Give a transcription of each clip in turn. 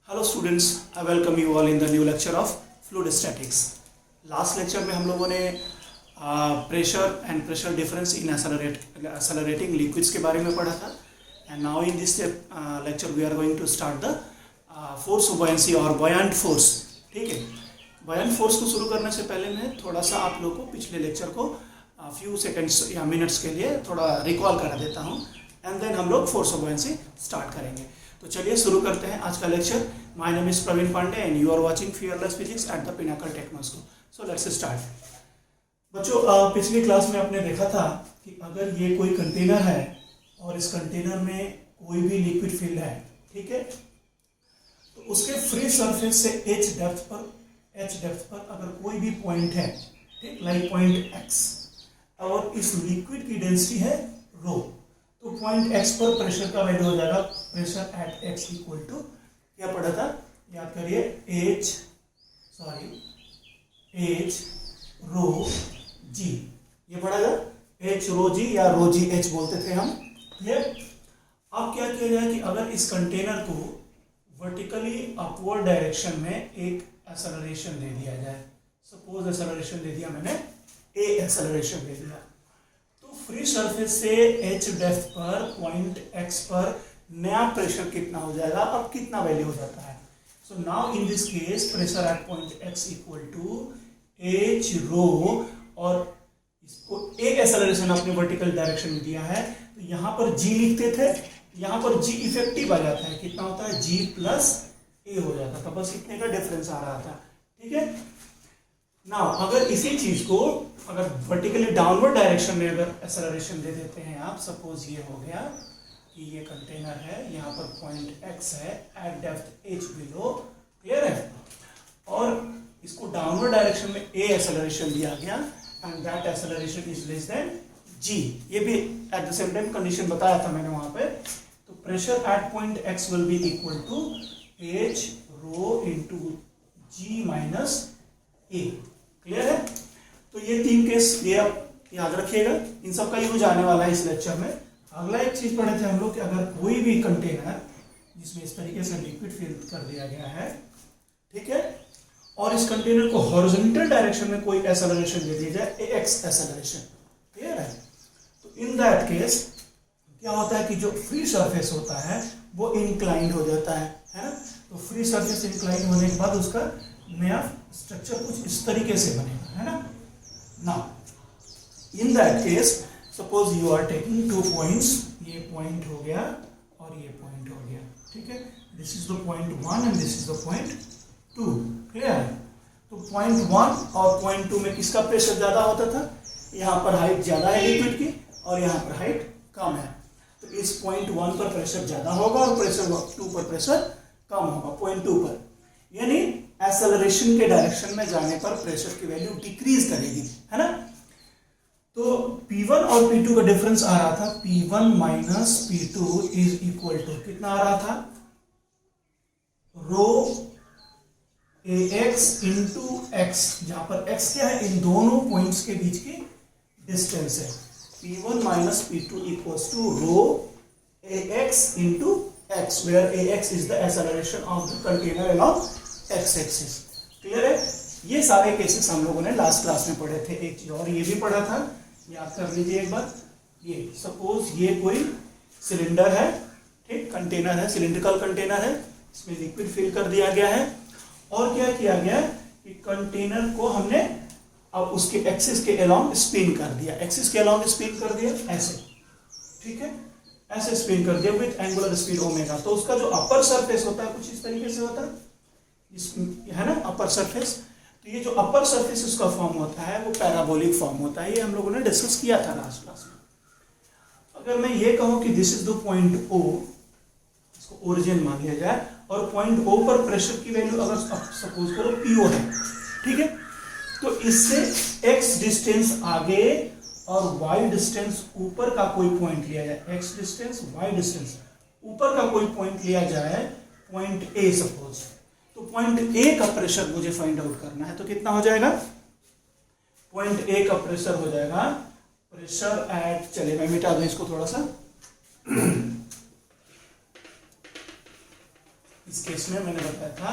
Hello students, I welcome you all in the new lecture of fluid statics. Last lecture में हम लोगों ने pressure and pressure difference in accelerating liquids के बारे में पढ़ा था। And now in this lecture we are going to start the force of buoyancy और बॉयंट फोर्स। ठीक है, बॉयंट फोर्स को शुरू करने से पहले मैं थोड़ा सा आप लोगों को पिछले लेक्चर को फ्यू सेकेंड्स या मिनट्स के लिए थोड़ा रिकॉल करा देता हूँ एंड देन हम लोग फोर्स ऑफ बॉयंसी स्टार्ट करेंगे। तो चलिए शुरू करते हैं आज का lecture. My name is Praveen Pandey and you are watching fearless physics at the pinnacle techno school. So let's start. बच्चों, पिछली क्लास में आपने देखा था कि अगर ये कोई कंटेनर है और इस कंटेनर में कोई भी लिक्विड फिल्ड है, ठीक है, तो उसके फ्री सरफेस से h डेप्थ पर अगर कोई भी पॉइंट है, ठीक, लाइक पॉइंट x, और इस लिक्विड की डेंसिटी है रो, तो पॉइंट x पर प्रेशर का वैल्यू हो जाएगा pressure at x equal to, क्या पढ़ा था, याद करिए, h रो g, ये पढ़ा था h रो g या रो g h बोलते थे हम। क्लियर? अब क्या किया जाए कि अगर इस कंटेनर को वर्टिकली अपवर्ड डायरेक्शन में एक एक्सेलरेशन दे दिया जाए। सपोज एक्सेलरेशन दे दिया मैंने, a एक्सेलरेशन दे दिया, तो फ्री सरफेस से h डेप्थ पर पॉइंट x पर नया प्रेशर कितना हो जाएगा, अब कितना वैल्यू हो जाता है। So now in this case pressure at point x equal to h rho, और इसको एक एक्सेलरेशन अपने वर्टिकल डायरेक्शन में दिया है, तो यहाँ पर g लिखते थे, यहाँ पर g इफेक्टिव आ जाता है, कितना होता है, g प्लस a हो जाता था, बस इतने का डिफरेंस आ रहा था। ठीक है, नाउ अगर इसी चीज को अगर वर्टिकली डाउनवर्ड डायरेक्शन में अगर एक्सेलरेशन दे देते हैं आप, सपोज ये हो गया कि ये कंटेनर है, यहाँ पर पॉइंट x है at depth h below, clear है, और इसको डाउनवर्ड डायरेक्शन में a एक्सेलरेशन दिया गया and that acceleration is less than g। ये भी at the same time condition बताया था मैंने वहां पे। तो pressure at point x will be equal to h rho into g minus a। Clear है? तो ये तीन केस ये आप याद रखिएगा, इन सब का यूज आने वाला है इस लेक्चर में। अगला एक चीज पढ़े थे हम लोग कि अगर कोई भी कंटेनर जिसमें इस तरीके से लिक्विड फिल कर दिया गया है, ठीक है, और इस कंटेनर को हॉरिजॉन्टल डायरेक्शन में कोई एक्सेलरेशन दे दी जाए, ax एक्सेलरेशन, क्लियर है, तो इन दैट केस क्या होता है कि जो फ्री सरफेस होता है वो इंक्लाइंड हो जाता है ना। तो फ्री सरफेस इंक्लाइंड होने के बाद उसका नया स्ट्रक्चर कुछ इस तरीके से बनेगा, है ना। Now in that case suppose you are taking two points, ये पॉइंट हो गया और ये पॉइंट हो गया, ठीक है, this is the point 1 and this is the point 2। Clear है? तो पॉइंट 1 और पॉइंट 2 में किसका प्रेशर ज्यादा होता था, यहाँ पर हाइट ज्यादा है लिक्विड की और यहाँ पर हाइट कम है, तो इस पॉइंट 1 पर प्रेशर ज्यादा होगा और प्रेशर 2 पर प्रेशर कम होगा, पॉइंट 2 पर, यानी एक्सेलरेशन के डायरेक्शन में जाने पर प्रेशर की वैल्यू डिक्रीज करेगी, है ना। तो P1 और P2 का डिफरेंस आ रहा था, P1 minus P2 is equal to कितना आ रहा था, रो ax इंटू एक्स, जहां पर x क्या है, इन दोनों पॉइंट्स के बीच की डिस्टेंस है। P1 minus P2 equals to rho ax into x, where ax is the acceleration of the container along x axis. Clear है? ये सारे केसेस हम लोगों ने लास्ट क्लास में पढ़े थे। एक चीज और ये भी पढ़ा था, याद कर लीजिए एक बार। ये सपोज ये कोई सिलेंडर है, ठीक, कंटेनर है, सिलिंड्रिकल कंटेनर है, इसमें लिक्विड फिल कर दिया गया है, और क्या किया गया कि कंटेनर को हमने अब उसके एक्सिस के अलोंग स्पिन कर दिया, एक्सिस के अलोंग स्पिन कर दिया ऐसे, ठीक है, ऐसे स्पिन कर दिया विद एंगुलर स्पीड ओमेगा। तो उसका जो अपर सरफेस होता है कुछ इस तरीके से होता है, है ना, अपर सरफेस। तो ये जो अपर सरफेस उसका फॉर्म होता है वो पैराबोलिक फॉर्म होता है, ये हम लोगों ने डिस्कस किया था लास्ट क्लास में। अगर मैं ये कहूं कि this is the point O, इसको ओरिजिन मान लिया जाए, और पॉइंट O पर प्रेशर की वैल्यू अगर सपोज करो PO है, ठीक है, तो इससे x डिस्टेंस आगे और y डिस्टेंस ऊपर का कोई पॉइंट लिया जाए, x डिस्टेंस y डिस्टेंस ऊपर का कोई पॉइंट लिया जाए, पॉइंट A सपोज, तो पॉइंट A का प्रेशर मुझे फाइंड आउट करना है, तो कितना हो जाएगा, पॉइंट A का प्रेशर हो जाएगा प्रेशर एट, चलिए मैं मिटा दूं इसको थोड़ा सा इस केस में मैंने बताया था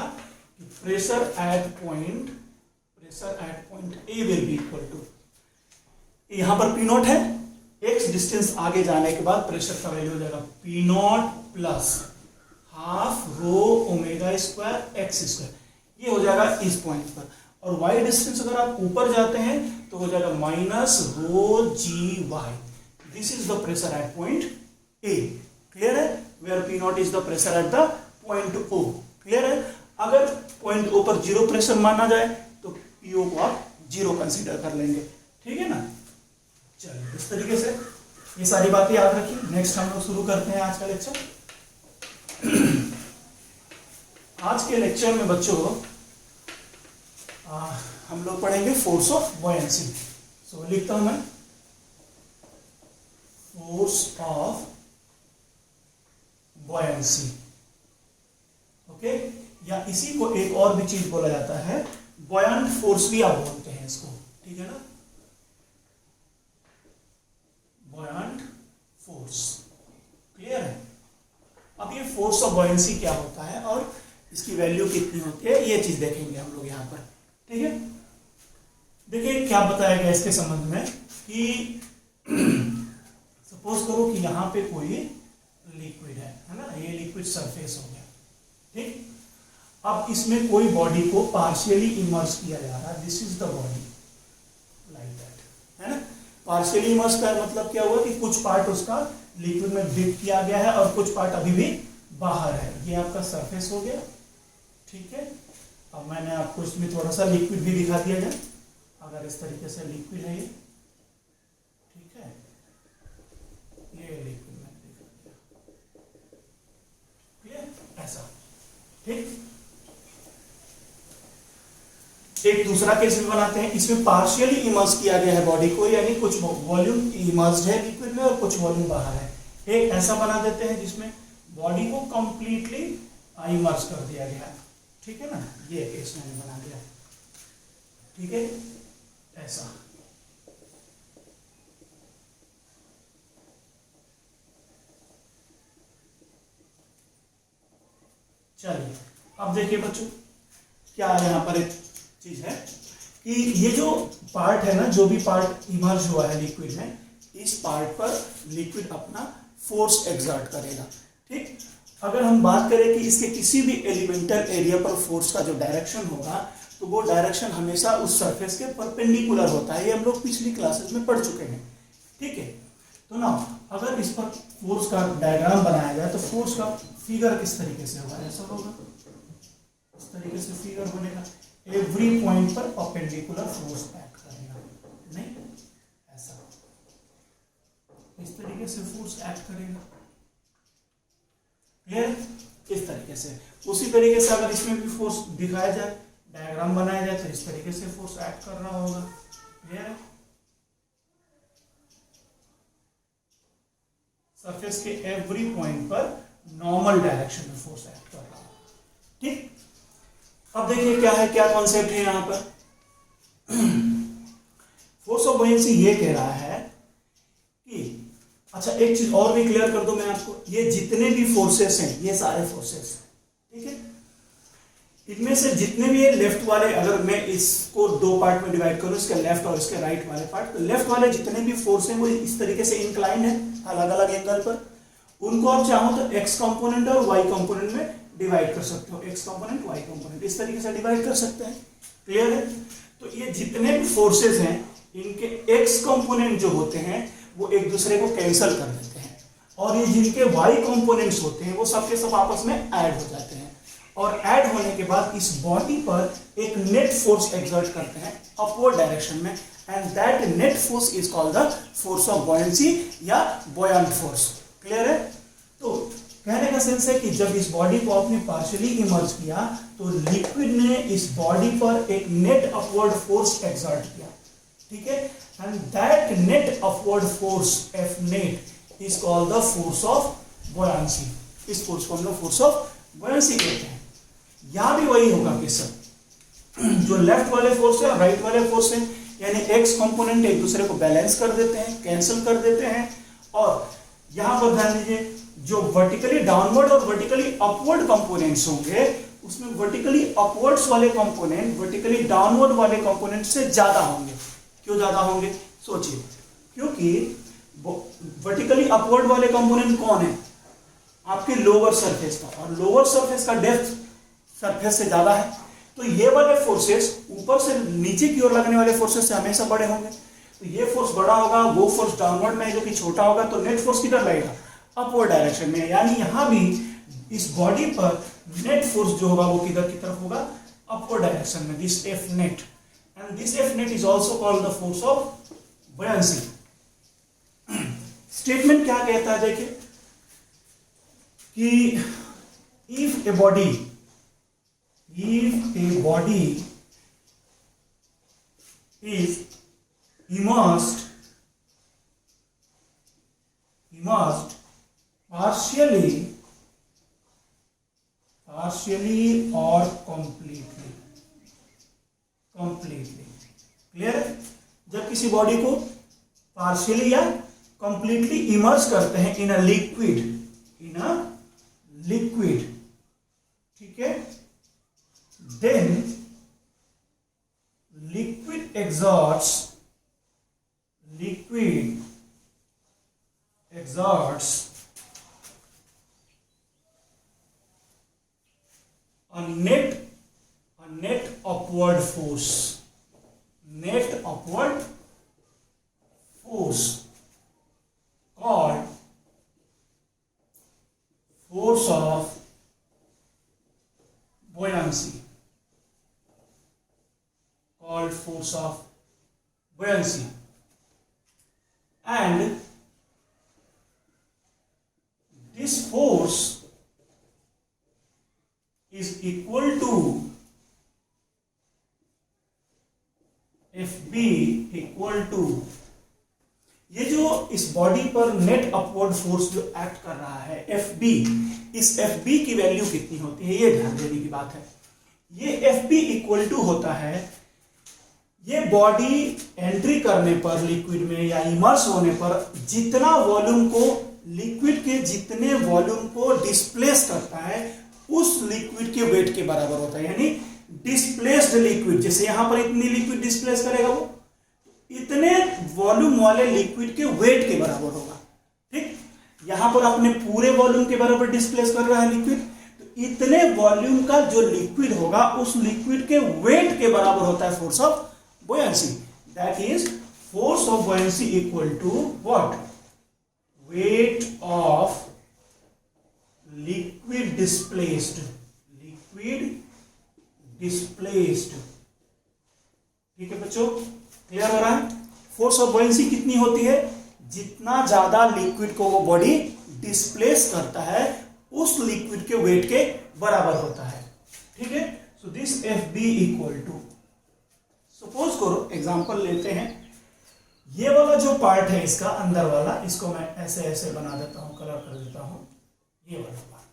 कि pressure at point A will be equal to, यहां पर पी नॉट है, एक्स डिस्टेंस आगे जाने के बाद प्रेशर का वैल्यू हो जाएगा p nought plus half rho omega square x square, ये हो जाएगा इस पॉइंट पर। और y डिस्टेंस अगर आप ऊपर जाते हैं तो हो जाएगा minus rho g y. This is the pressure at point A, clear है, where P naught is the pressure at the point O, clear है। अगर पॉइंट ओ पर जीरो प्रेशर माना जाए तो पीओ को आप जीरो कंसीडर कर लेंगे, ठीक है ना। चलिए इस तरीके से ये सारी बातें याद रखिए। नेक्स्ट हम लोग शुरू करते हैं आज का लेक्चर। आज के लेक्चर में बच्चों हम लोग पढ़ेंगे फोर्स ऑफ बॉयंसी। सो लिखता हूं मैं, फोर्स ऑफ बॉयंसी, ओके, या इसी को एक और भी चीज बोला जाता है, बॉयंट फोर्स भी आप बोलते हैं इसको, ठीक है ना, बॉयंट फोर्स, क्लियर है। अब ये फोर्स ऑफ बॉयंसी क्या होता है और इसकी वैल्यू कितनी होती है, ये चीज देखेंगे हम लोग यहाँ पर, ठीक है। देखिए क्या बताया गया इसके संबंध में कि सपोज करो कि यहाँ पे कोई लिक्विड है ना, ये लिक्विड सरफेस हो गया, ठीक। अब इसमें कोई बॉडी को पार्शियली इमर्स किया जा रहा है, this is the body like that, है ना। पार्शियली इमर्स का मतलब क्या हुआ कि कुछ पार्ट उसका लिक्विड में डिप किया गया है और कुछ पार्ट अभी भी बाहर है, ये आपका सरफेस हो गया, ठीक है। अब मैंने आपको इसमें थोड़ा सा लिक्विड भी दिखा दिया जाए, अगर इस तरीके से लिक्विड है ये, ठीक है, ये लिक्विड मैंने दिखा दिया, क्लियर, ऐसा, ठीक। एक दूसरा केस भी बनाते हैं, इसमें पार्शियली इमर्स किया गया है बॉडी को, यानी कुछ वॉल्यूम इमर्स्ड है लिक्विड में और कुछ वॉल्यूम बाहर है। एक ऐसा बना देते हैं जिसमें बॉडी को कंप्लीटली इमर्स कर दिया गया है, ठीक है ना, ये केस मैंने बना दिया, ठीक है, ऐसा। चलिए अब देखिए बच्चों क्या यहाँ पर एक चीज है कि ये जो पार्ट है ना, जो भी पार्ट इमर्ज हुआ है लिक्विड में, इस पार्ट पर लिक्विड अपना फोर्स एक्सर्ट करेगा, ठीक। अगर हम बात करें कि इसके किसी भी एलिमेंटल एरिया पर फोर्स का जो डायरेक्शन होगा तो वो डायरेक्शन हमेशा उस सरफेस के परपेंडिकुलर होता है, ये हम लोग पिछली क्लासेस में पढ़ चुके हैं, ठीक है। तो ना अगर इस पर फोर्स का डायग्राम बनाया जाए तो फोर्स का फिगर किस तरीके से होगा, ऐसा होगा, इस तरीके से फिगर बनेगा, एवरी पॉइंट पर परपेंडिकुलर फोर्स एक्ट करेगा, नहीं ऐसा, इस तरीके से फोर्स एक्ट करेगा, क्लियर, इस तरीके से। उसी तरीके से अगर इसमें भी फोर्स दिखाया जाए, डायग्राम बनाया जाए तो इस तरीके से फोर्स एक्ट कर रहा होगा, क्लियर है। सरफेस के एवरी पॉइंट पर नॉर्मल डायरेक्शन में फोर्स एक्ट कर रहा होगा, ठीक। अब देखिए क्या है, क्या कॉन्सेप्ट है यहां पर। फोर्स ऑफ बॉयंसी ये कह रहा है कि, अच्छा एक चीज और भी क्लियर कर दूं मैं आपको, ये जितने भी फोर्सेस हैं ये सारे फोर्सेस, ठीक है, इनमें से जितने भी ये लेफ्ट वाले, अगर मैं इसको दो पार्ट में डिवाइड करूं, इसके लेफ्ट और इसके राइट वाले पार्ट, तो लेफ्ट वाले जितने भी फोर्स हैं वो इस तरीके से इंक्लाइन है अलग अलग एंगल पर, उनको आप चाहो तो एक्स कंपोनेंट और वाई कंपोनेंट में डिवाइड कर सकते हो, एक्स कंपोनेंट वाई कंपोनेंट इस तरीके से डिवाइड कर सकते हैं, क्लियर है। तो ये जितने भी फोर्सेस हैं इनके एक्स कंपोनेंट जो होते हैं वो एक दूसरे को कैंसिल कर देते हैं, और ये जिनके वाई कंपोनेंट्स होते हैं वो सबके सब आपस में ऐड हो जाते हैं, और ऐड होने के बाद इस बॉडी पर एक नेट फोर्स एक्सर्ट करते हैं अपवर्ड डायरेक्शन में, and that net force is called the force of buoyancy या बॉयंट फोर्स, क्लियर है। तो कहने का सेंस है कि जब इस बॉडी को आपने पार्शियली इमर्ज किया तो लिक्विड ने इस बॉडी पर एक नेट अपवर्ड फोर्स एक्सर्ट किया, ठीक है, and that net upward force F net is called the force of buoyancy. इस फोर्स को हम लोग फोर्स ऑफ बॉयंसी कहते हैं। यहां भी वही होगा कि सर जो लेफ्ट वाले फोर्स है और राइट वाले फोर्स है, यानी एक्स कंपोनेंट एक दूसरे को बैलेंस कर देते हैं, कैंसिल कर देते हैं, और यहां पर ध्यान दीजिए जो वर्टिकली डाउनवर्ड और वर्टिकली अपवर्ड कंपोनेंट्स होंगे उसमें वर्टिकली अपवर्ड्स वाले कंपोनेंट वर्टिकली डाउनवर्ड वाले कंपोनेंट से ज्यादा होंगे। क्यों ज्यादा होंगे? सोचिए, क्योंकि वर्टिकली अपवर्ड वाले कंपोनेंट कौन है? आपके लोअर सरफेस का, और लोअर सरफेस का डेप्थ सरफेस से ज्यादा है, तो ये वाले फोर्सेस ऊपर से नीचे की ओर लगने वाले फोर्सेस से हमेशा बड़े होंगे। तो ये फोर्स बड़ा होगा, वो फोर्स डाउनवर्ड में है जो कि छोटा होगा, तो नेट फोर्स किधर लगेगा? अपवर्ड डायरेक्शन में। यानी यहां भी इस बॉडी पर नेट फोर्स जो होगा वो किधर की तरफ होगा? अपवर्ड डायरेक्शन में। This F net, and this F net is also called the force of buoyancy. Statement क्या कहता है? देखिए कि if a body is immersed partially or completely clear है? जब किसी बॉडी को पार्शियली या कंप्लीटली इमर्स करते हैं इन अ लिक्विड, ठीक है, then liquid exerts a net upward force called force of buoyancy. And this force is equal to FB equal to, ये जो इस बॉडी पर नेट अपवर्ड फोर्स जो एक्ट कर रहा है FB, इस FB की वैल्यू कितनी होती है ये ध्यान देने की बात है। ये FB इक्वल टू होता है, ये बॉडी एंट्री करने पर लिक्विड में या इमर्स होने पर जितना वॉल्यूम को, लिक्विड के जितने वॉल्यूम को डिस्प्लेस करता है उस लिक्विड के वेट के बराबर होता है। यानी डिस्प्लेस्ड लिक्विड, जैसे यहां पर इतनी लिक्विड डिस्प्लेस करेगा वो इतने वॉल्यूम वाले लिक्विड के वेट के बराबर होगा। ठीक, यहां पर अपने पूरे वॉल्यूम के बराबर डिस्प्लेस कर रहा है लिक्विड, तो इतने वॉल्यूम का जो लिक्विड होगा उस लिक्विड के वेट के बराबर होता है force of buoyancy. That is force of buoyancy equal to what? Weight of liquid displaced. ठीक है बच्चों, क्लियर हो रहा है? फोर्स ऑफ buoyancy कितनी होती है? जितना ज्यादा लिक्विड को वो बॉडी डिस्प्लेस करता है उस लिक्विड के वेट के बराबर होता है। ठीक है, so this FB equal to, suppose करो एग्जांपल लेते हैं, ये वाला जो पार्ट है इसका अंदर वाला, इसको मैं ऐसे बना देता हूं, कलर कर देता हूं, ये वाला पार्ट।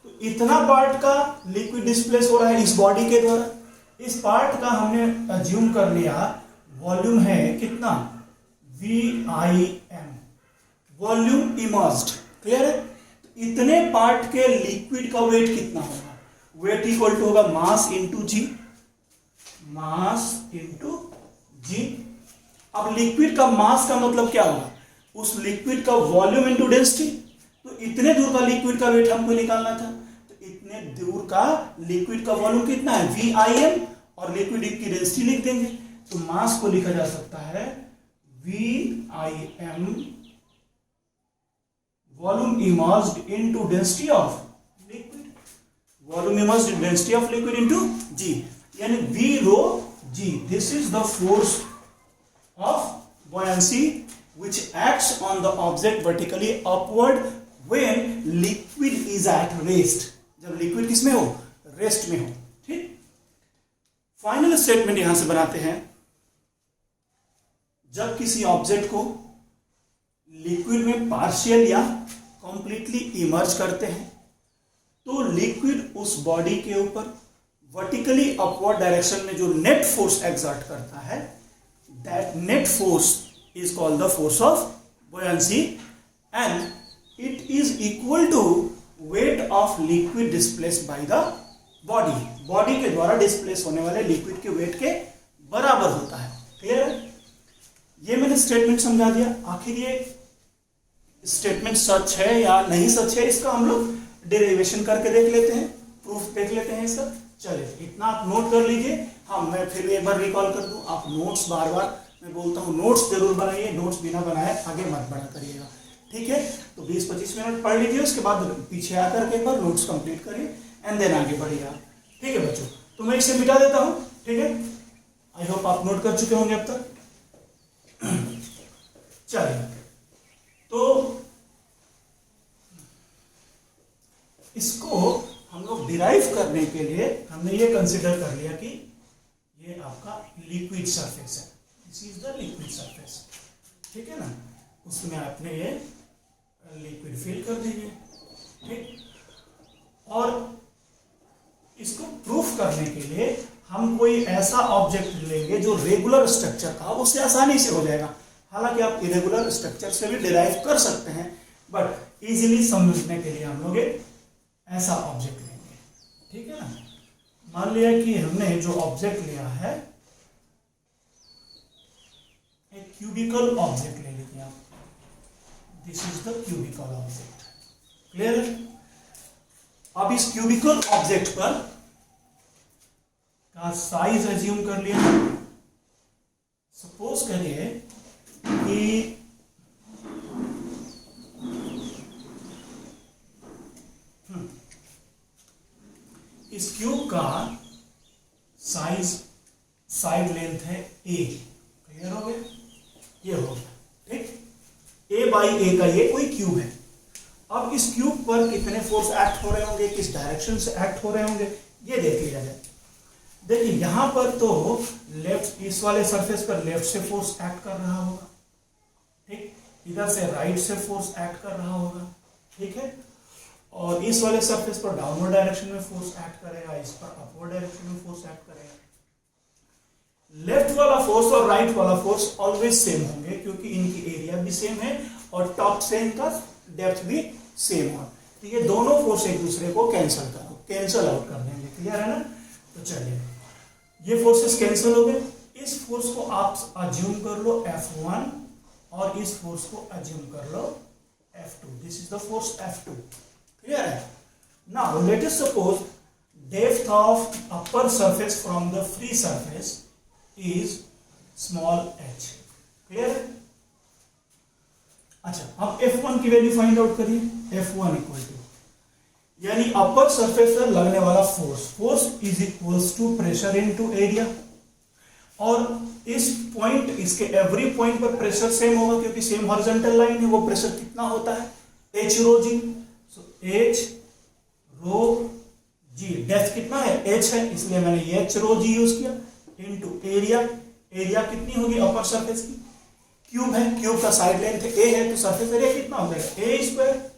तो इतना पार्ट का लिक्विड डिस्प्लेस हो रहा है इस बॉडी के द्वारा। इस पार्ट का हमने अज्यूम कर लिया वॉल्यूम है कितना? VIM, volume immersed. क्लियर है? तो इतने पार्ट के लिक्विड का वेट कितना होगा? वेट इक्वल टू होगा मास इंटू जी, अब लिक्विड का मास का मतलब क्या होगा? उस लिक्विड का वॉल्यूम इंटू डेंसिटी। तो इतने दूर का लिक्विड का वेट हमको निकालना था, तो इतने दूर का लिक्विड का वॉल्यूम कितना है? VIM, और लिक्विड की डेंसिटी लिख देंगे, तो मास को लिखा जा सकता है VIM volume immersed into density of liquid, volume immersed density of liquid into G, यानी V rho G. This is the force of buoyancy which acts on the object vertically upward when liquid is at rest. जब liquid किस में हो? Rest में हो। ठीक, final statement यहां से बनाते हैं, जब किसी ऑब्जेक्ट को लिक्विड में पार्शियल या कंप्लीटली इमर्ज करते हैं तो लिक्विड उस बॉडी के ऊपर वर्टिकली अपवर्ड डायरेक्शन में जो नेट फोर्स एक्सर्ट करता है, that net force is called the force of buoyancy, and it is equal to weight of liquid displace by the body. Body के द्वारा डिस्प्लेस होने वाले लिक्विड के वेट के बराबर होता है। क्लियर है? ये मैंने स्टेटमेंट समझा दिया। आखिर ये स्टेटमेंट सच है या नहीं सच है, इसका हम लोग डेरिवेशन करके देख लेते हैं, प्रूफ देख लेते हैं इसका। चलिए, इतना आप नोट कर लीजिए। हाँ, मैं फिर एक बार रिकॉल कर दूं, आप नोट्स बार बार मैं बोलता हूँ नोट्स जरूर बनाइए, नोट्स बिना बनाए आगे मत बढ़ा करिएगा, ठीक है? तो 20-25 मिनट पढ़ लीजिए, उसके बाद पीछे आकर के एक बार नोट्स कंप्लीट करिए एंड देन आगे बढ़िए आप, ठीक है बच्चों? तो मैं इसे मिटा देता हूँ, ठीक है? आई होप आप नोट कर चुके होंगे अब तक। चलिए, तो इसको हम लोग डिराइव करने के लिए हमने ये कंसिडर कर लिया कि ये आपका लिक्विड सरफेस है, this is the liquid surface, ठीक है ना? उसमें आपने ये लिक्विड फिल कर दीजिए, ठीक? और इसको प्रूफ करने के लिए हम कोई ऐसा ऑब्जेक्ट लेंगे जो रेगुलर स्ट्रक्चर का, उससे आसानी से हो जाएगा। हालांकि आप इरेगुलर स्ट्रक्चर से भी डिराइव कर सकते हैं, बट इजीली समझने के लिए हम लोग ऐसा ऑब्जेक्ट लेंगे, ठीक है ना? मान लिया कि हमने जो ऑब्जेक्ट लिया है एक क्यूबिकल ऑब्जेक्ट ले लीजिए आप, this is the cubical object. Clear है? अब इस क्यूबिकल ऑब्जेक्ट पर का साइज एज्यूम कर लिया। सपोज करिए कि इस क्यूब का साइड लेंथ है a। क्लियर हो गया? ये हो गया, ठीक? a बाई a का ये कोई क्यूब है। अब इस क्यूब पर कितने फोर्स एक्ट हो रहे होंगे, किस डायरेक्शन से एक्ट हो रहे होंगे, ये देख लिया जाए। देखिए, यहां पर तो लेफ्ट, इस वाले सरफेस पर लेफ्ट से फोर्स एक्ट कर रहा होगा, ठीक? इधर से राइट से फोर्स एक्ट कर रहा होगा, ठीक है? और इस वाले सरफेस पर डाउनवर्ड डायरेक्शन में फोर्स एक्ट करेगा, इस पर अपवर्ड डायरेक्शन में फोर्स एक्ट करेगा। लेफ्ट वाला फोर्स और राइट वाला फोर्स ऑलवेज सेम होंगे, क्योंकि इनकी एरिया भी सेम है और टॉप से इनका डेप्थ भी सेम है। तो ये दोनों फोर्स एक दूसरे को कैंसल आउट कर देंगे। क्लियर है ना? तो चलिए, ये फोर्सेस कैंसिल हो गए। इस फोर्स को आप अज्यूम कर लो F1 और इस फोर्स को अज्यूम कर लो F2। This is the force F2। Clear है? Now let us suppose depth of upper surface from the free surface is small h। Clear है? अच्छा, अब F1 की वैल्यू फाइंड आउट करिए। F1 इक्वल टू, यानी upper surface पर लगने वाला force is equals to pressure into area. और इस पॉइंट, इसके एवरी पॉइंट पर प्रेशर सेम होगा, क्योंकि सेम हॉरिजॉन्टल लाइन है। वो प्रेशर कितना होता है? h rho g। सो h रो g, डेप्थ कितना है? h है, इसलिए मैंने h रो g यूज किया इनटू एरिया। एरिया कितनी होगी अपर सरफेस की? क्यूब है, क्यूब का साइड लेंथ a है, तो सरफेस एरिया कितना हो जाएगा? a square.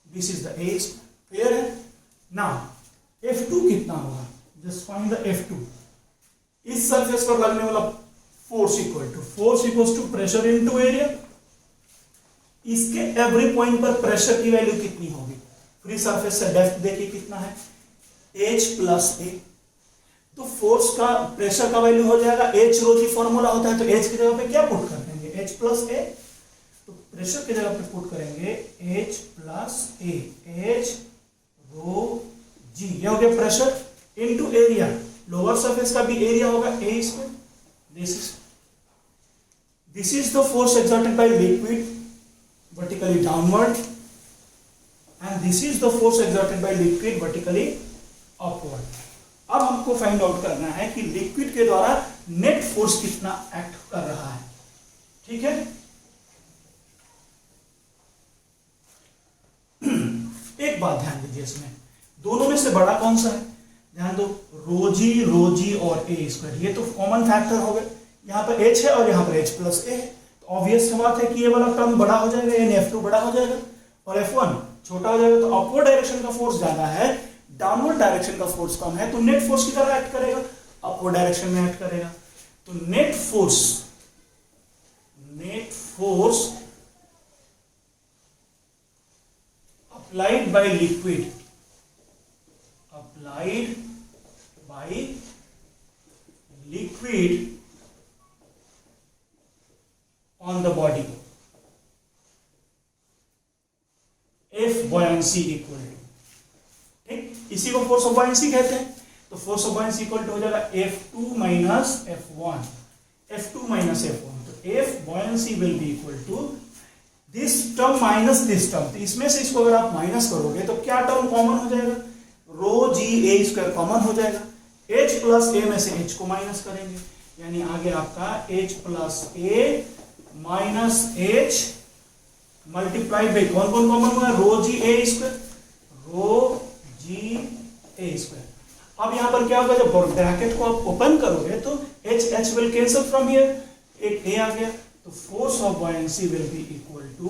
This is the a square. Clear है? नाउ F2 कितना होगा? Just find the F2। इस सरफेस पर लगने वाला force equals to pressure into area. इसके एवरी पॉइंट पर प्रेशर की वैल्यू कितनी होगी? फ्री सरफेस से डेप्थ देखिए कितना है? h plus a। तो फोर्स का, प्रेशर का वैल्यू हो जाएगा h रो जी, फॉर्मूला होता है, तो h की जगह पे क्या पुट कर देंगे? h plus a। तो प्रेशर की जगह पे पुट करेंगे h plus a, h rho जी, ये हो गया pressure into area. Lower surface का भी एरिया होगा a square. This is the force exerted by liquid vertically downward and this is the force exerted by liquid vertically upward। अब हमको find out करना है कि लिक्विड के द्वारा नेट फोर्स कितना एक्ट कर रहा है, ठीक है? एक बात ध्यान दीजिए, इसमें दोनों में से बड़ा कौन सा है? ध्यान दो, रो जी और a स्क्वायर, ये तो कॉमन फैक्टर हो गए। यहाँ पर h है और यहाँ पर h प्लस a है, तो ऑब्वियस बात है कि ये वाला टर्म बड़ा हो जाएगा, यानी F2 बड़ा हो जाएगा और F1 छोटा हो जाएगा। तो अपवर्ड डायरेक्शन का फोर्स ज्यादा है, डाउनवर्ड डायरेक्शन का फोर्स कम है, तो नेट फोर्स की तरह एक्ट करेगा, अपवर्ड डायरेक्शन में एक्ट करेगा। तो net force applied by liquid, applied by liquid on the body, if buoyancy equal to, ठीक, इसी को फोर्स ऑफ buoyancy कहते हैं। तो force of buoyancy equal to हो जाएगा F2 minus F1, F2 minus F1। तो F buoyancy will be equal to this term minus this term. तो इसमें से इसको अगर आप माइनस करोगे तो क्या टर्म कॉमन हो जाएगा, रो जी ए स्क्वायर कॉमन हो जाएगा। H प्लस ए में से H को माइनस करेंगे, यानी आगे आपका H plus A minus H multiplied by कौन कौन कॉमन हुआ, रो जी ए स्क्वायर, रो जी ए स्क्वायर। अब यहां पर क्या होगा, जब ब्रैकेट को आप ओपन करोगे तो H will cancel from here, एक ए आ गया। तो force of buoyancy will be equal to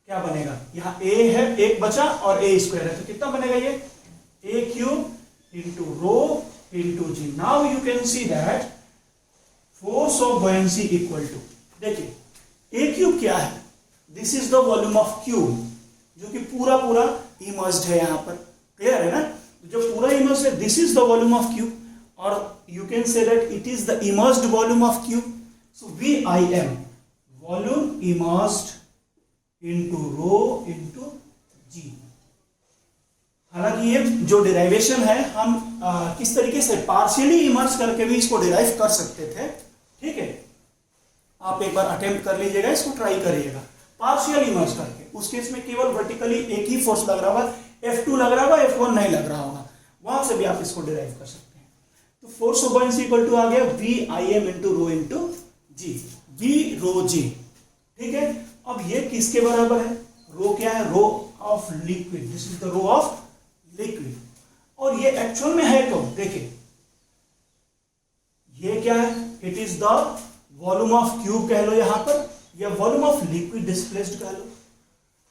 क्या बनेगा, यहां ए है, एक बचा और ए स्क्वायर है, तो कितना बनेगा ये a cube into rho into g. Now you can see that force of buoyancy equal to, देखिए ए क्यूब क्या है, this is the volume of cube, जो कि पूरा पूरा इमर्स्ड है यहां पर, क्लियर है ना। जो पूरा इमर्स्ड है, this is the volume of cube, और you can say that it is the immersed volume of cube. So VIM, volume immersed into rho into g. हालांकि ये जो डिराइवेशन है हम किस तरीके से पार्शियली इमर्स करके भी इसको डिराइव कर सकते थे, ठीक है। आप एक बार अटेम्प्ट कर लीजिएगा, इसको ट्राई करिएगा पार्शियल इमर्स करके। उस केस में केवल वर्टिकली एक ही फोर्स लग रहा होगा, F2 लग रहा होगा, F1 नहीं लग रहा होगा, वहां से भी आप इसको डिराइव कर सकते हैं। तो force of buoyancy equal to आ गया VIM into rho into g, V rho g, ठीक है। अब ये किसके बराबर है, रो क्या है, rho of liquid, this is the rho of liquid. और ये एक्चुअल में है कौन, देखिए ये क्या है, it is the volume of cube कह लो यहां पर, या वॉल्यूम ऑफ लिक्विड डिस्प्लेस्ड कह लो,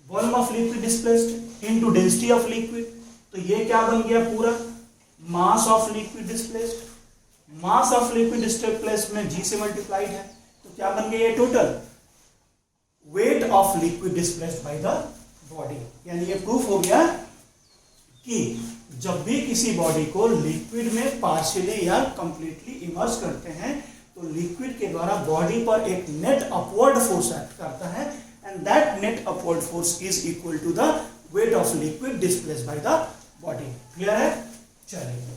volume of liquid displaced into density of liquid. तो ये क्या बन गया, पूरा mass of liquid displaced, mass of liquid displaced में जी से मल्टीप्लाइड है, तो क्या बन गया ये total weight of liquid displaced by the body. यानी ये प्रूफ हो गया कि जब भी किसी बॉडी को लिक्विड में पार्शियली या कंप्लीटली इमर्स करते हैं तो लिक्विड के द्वारा बॉडी पर एक नेट अपवर्ड फोर्स एक्ट करता है, and that net upward force is equal to the weight of liquid displaced by the body. Clear है, चलिए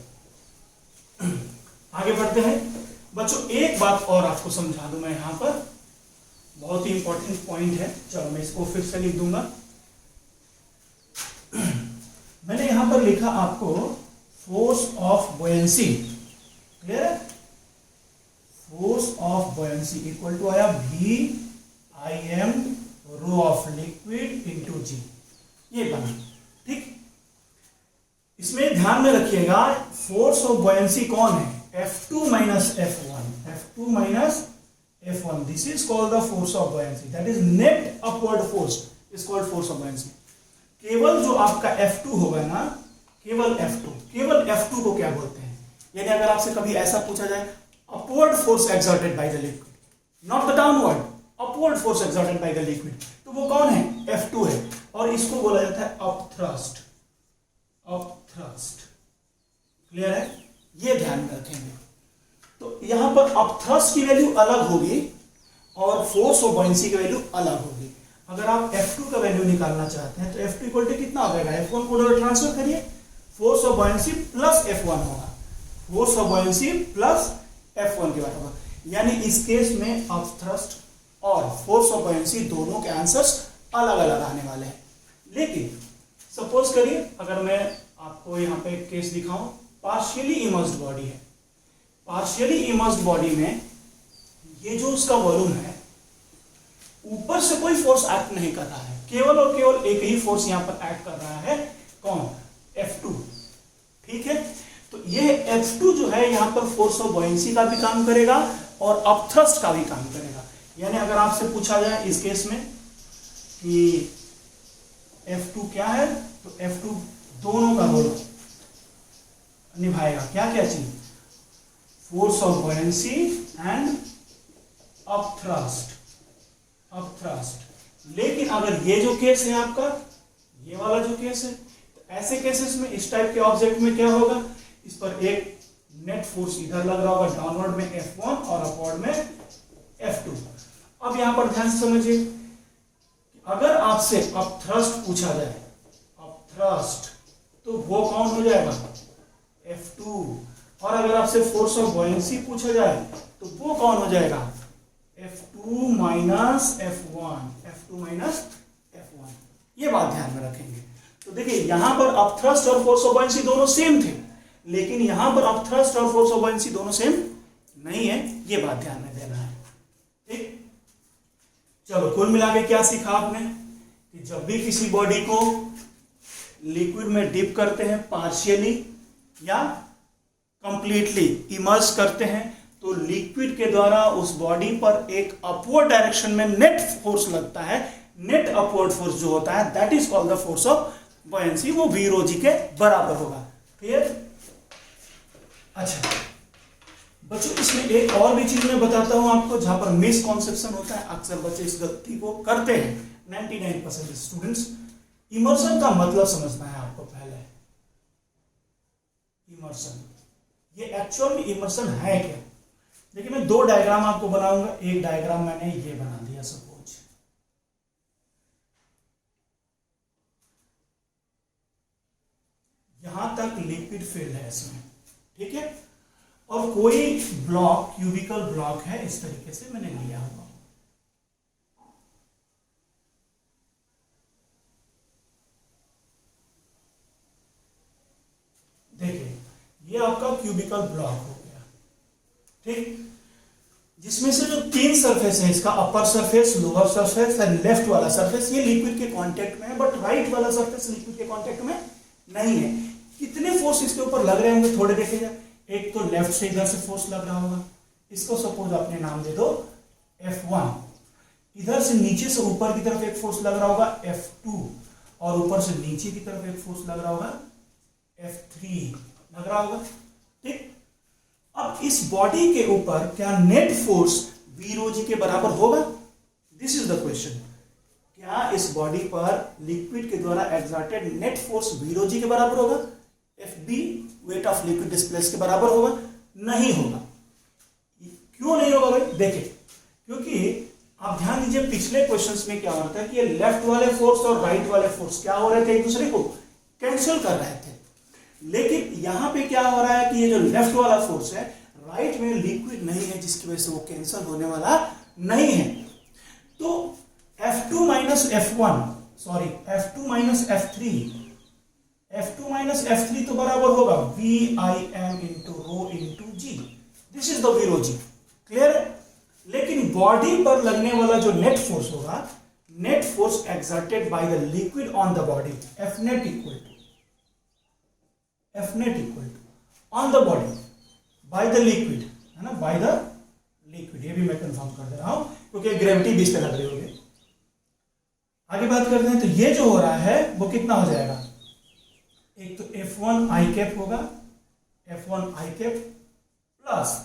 आगे बढ़ते हैं बच्चों। एक बात और आपको समझा दूं मैं यहां पर, बहुत ही इंपॉर्टेंट पॉइंट है, चलो मैं इसको फिर से लिख दूंगा। मैंने यहां पर लिखा आपको फोर्स ऑफ buoyancy, क्लियर है, force of buoyancy equal to आया VIM rho of liquid into g, ये बना, ठीक। इसमें ध्यान में रखिएगा फोर्स ऑफ buoyancy कौन है, F2 minus F1, F2 minus F1, this is called the force of buoyancy, that is net upward force is called force of buoyancy। केवल जो आपका F2 होगा ना, केवल F2 को क्या बोलते हैं, यानी अगर आपसे कभी ऐसा पूछा जाए upward force exerted by the liquid, not the downward, upward force exerted by the liquid, तो वो कौन है, F2 है, और इसको बोला जाता है अपथ्रस्ट, अपथ्रस्ट। क्लियर है, ये ध्यान में रखेंगे। तो यहां पर अपथ्रस्ट की वैल्यू अलग होगी और फोर्स ऑफ buoyancy की वैल्यू अलग होगी। अगर आप F2 का वैल्यू निकालना चाहते हैं तो F2 इक्वल टू कितना हो जाएगा, F1 को ट्रांसफर करिए, force of buoyancy plus F1 होगा, force of buoyancy plus F1 के बराबर। यानी इस केस में अपथ्रस्ट और फोर्स ऑफ buoyancy दोनों के आंसर्स अलग अलग आने वाले हैं। लेकिन सपोज करिए अगर मैं आपको यहां पे एक केस दिखाऊं, पार्शियली इमर्स्ड बॉडी है, पार्शियली इमर्स्ड बॉडी में ये जो उसका वॉल्यूम है, ऊपर से कोई फोर्स एक्ट नहीं कर रहा है, केवल और केवल एक ही फोर्स यहां पर एक्ट कर रहा है, कौन, F2, ठीक है। तो ये F2 जो है यहां पर फोर्स ऑफ buoyancy का भी काम करेगा और अपथ्रस्ट का भी काम करेगा। यानी अगर आपसे पूछा जाए इस केस में कि F2 क्या है, तो F2 दोनों का रोल निभाएगा, क्या क्या चीज, force of buoyancy and upthrust, upthrust. लेकिन अगर ये जो केस है आपका, ये वाला जो केस है, तो ऐसे केसेस में इस टाइप के ऑब्जेक्ट में क्या होगा, इस पर एक नेट फोर्स इधर लग रहा होगा डाउनवर्ड में F1 और अपवर्ड में F2। अब यहां पर ध्यान से समझिए, अगर आपसे अब थ्रस्ट पूछा जाए, अब थ्रस्ट, तो वो कौन हो जाएगा, F2। और अगर आपसे फोर्स ऑफ बॉयंसी पूछा जाए तो वो कौन हो जाएगा, F2 minus F1, F2 minus F1। ये बात ध्यान में रखेंगे। तो देखिए यहां पर अब थ्रस्ट और फोर्स ऑफ बॉयंसी दोनों सेम थे, लेकिन यहां पर अब थ्रस्ट और फोर्स ऑफ बॉयंसी दोनों सेम नहीं है, ये बात ध्यान में देना है। ठीक, चलो कुल मिला के क्या सीखा आपने कि जब भी किसी बॉडी को लिक्विड में डिप करते हैं पार्शियली या कंप्लीटली इमर्स करते हैं, तो लिक्विड के द्वारा उस बॉडी पर एक अपवर्ड डायरेक्शन में नेट फोर्स लगता है। नेट अपवर्ड फोर्स जो होता है that is called the force of buoyancy, वो v rho g के बराबर होगा। क्लियर? अच्छा बच्चों, इसमें एक और भी चीज मैं बताता हूं आपको जहां पर मिसकॉन्सेप्शन होता है, अक्सर बच्चे इस गलती को करते हैं, 99% स्टूडेंट्स। इमर्शन का मतलब समझना है आपको पहले। इमर्शन, ये एक्चुअल में इमर्शन है क्या? देखिए मैं दो डायग्राम आपको बनाऊंगा। एक डायग्राम मैंने ये बना दिया सपोज, यहां तक लिक्विड फिल्ड है इसमें, ठीक है, और कोई ब्लॉक, क्यूबिकल ब्लॉक है, इस तरीके से मैंने लिया हुआ। देखिए ये आपका क्यूबिकल ब्लॉक हो गया, ठीक, जिसमें से जो तीन सरफेस है, इसका अपर सरफेस, लोअर सरफेस और लेफ्ट वाला सरफेस, ये लिक्विड के कांटेक्ट में है, बट राइट वाला सरफेस लिक्विड के कांटेक्ट में नहीं है। कितने फोर्स इसके ऊपर लग रहे होंगे थोड़े देखे जाए। एक तो लेफ्ट से इधर से फोर्स लग रहा होगा, इसको सपोज अपने नाम दे दो F1। इधर से नीचे से ऊपर की तरफ एक फोर्स लग रहा होगा F2, और ऊपर से नीचे की तरफ एक फोर्स लग रहा होगा F3 लग रहा होगा, ठीक। अब इस बॉडी के ऊपर क्या net force v rho g के बराबर होगा? This is the question. क्या इस बॉडी पर लिक्विड के द्वारा exerted net force v rho g के बराबर होगा? FB wait of liquid displace के बराबर होगा? नहीं होगा। क्यों नहीं होगा भाई? देखिए, क्योंकि आप ध्यान दीजिए पिछले क्वेश्चंस में क्या हो रहा था कि ये लेफ्ट वाले फोर्स और राइट वाले फोर्स क्या हो रहे थे, एक दूसरे को कैंसिल कर रहे थे। लेकिन यहां पे क्या हो रहा है कि ये जो लेफ्ट वाला फोर्स है, राइट में लिक्विड नहीं है, जिसकी वजह से वो कैंसिल होने वाला नहीं है। तो F2 minus F1, sorry F2 minus F3, F2 minus F3 तो बराबर होगा VIM into rho into g. This is the v rho g। Clear है? लेकिन बॉडी पर लगने वाला जो नेट फोर्स होगा, net force exerted by the liquid on the body, Fnet equal to on the body by the liquid, है ना, bye the liquid. ये भी मैं कंफर्म कर दे रहा हूं क्योंकि ग्रेविटी 20 पे लग रही होगी। आगे बात करते हैं, तो ये जो हो रहा है वो कितना हो जाएगा? एक तो F1 I कैप होगा, F1 I cap plus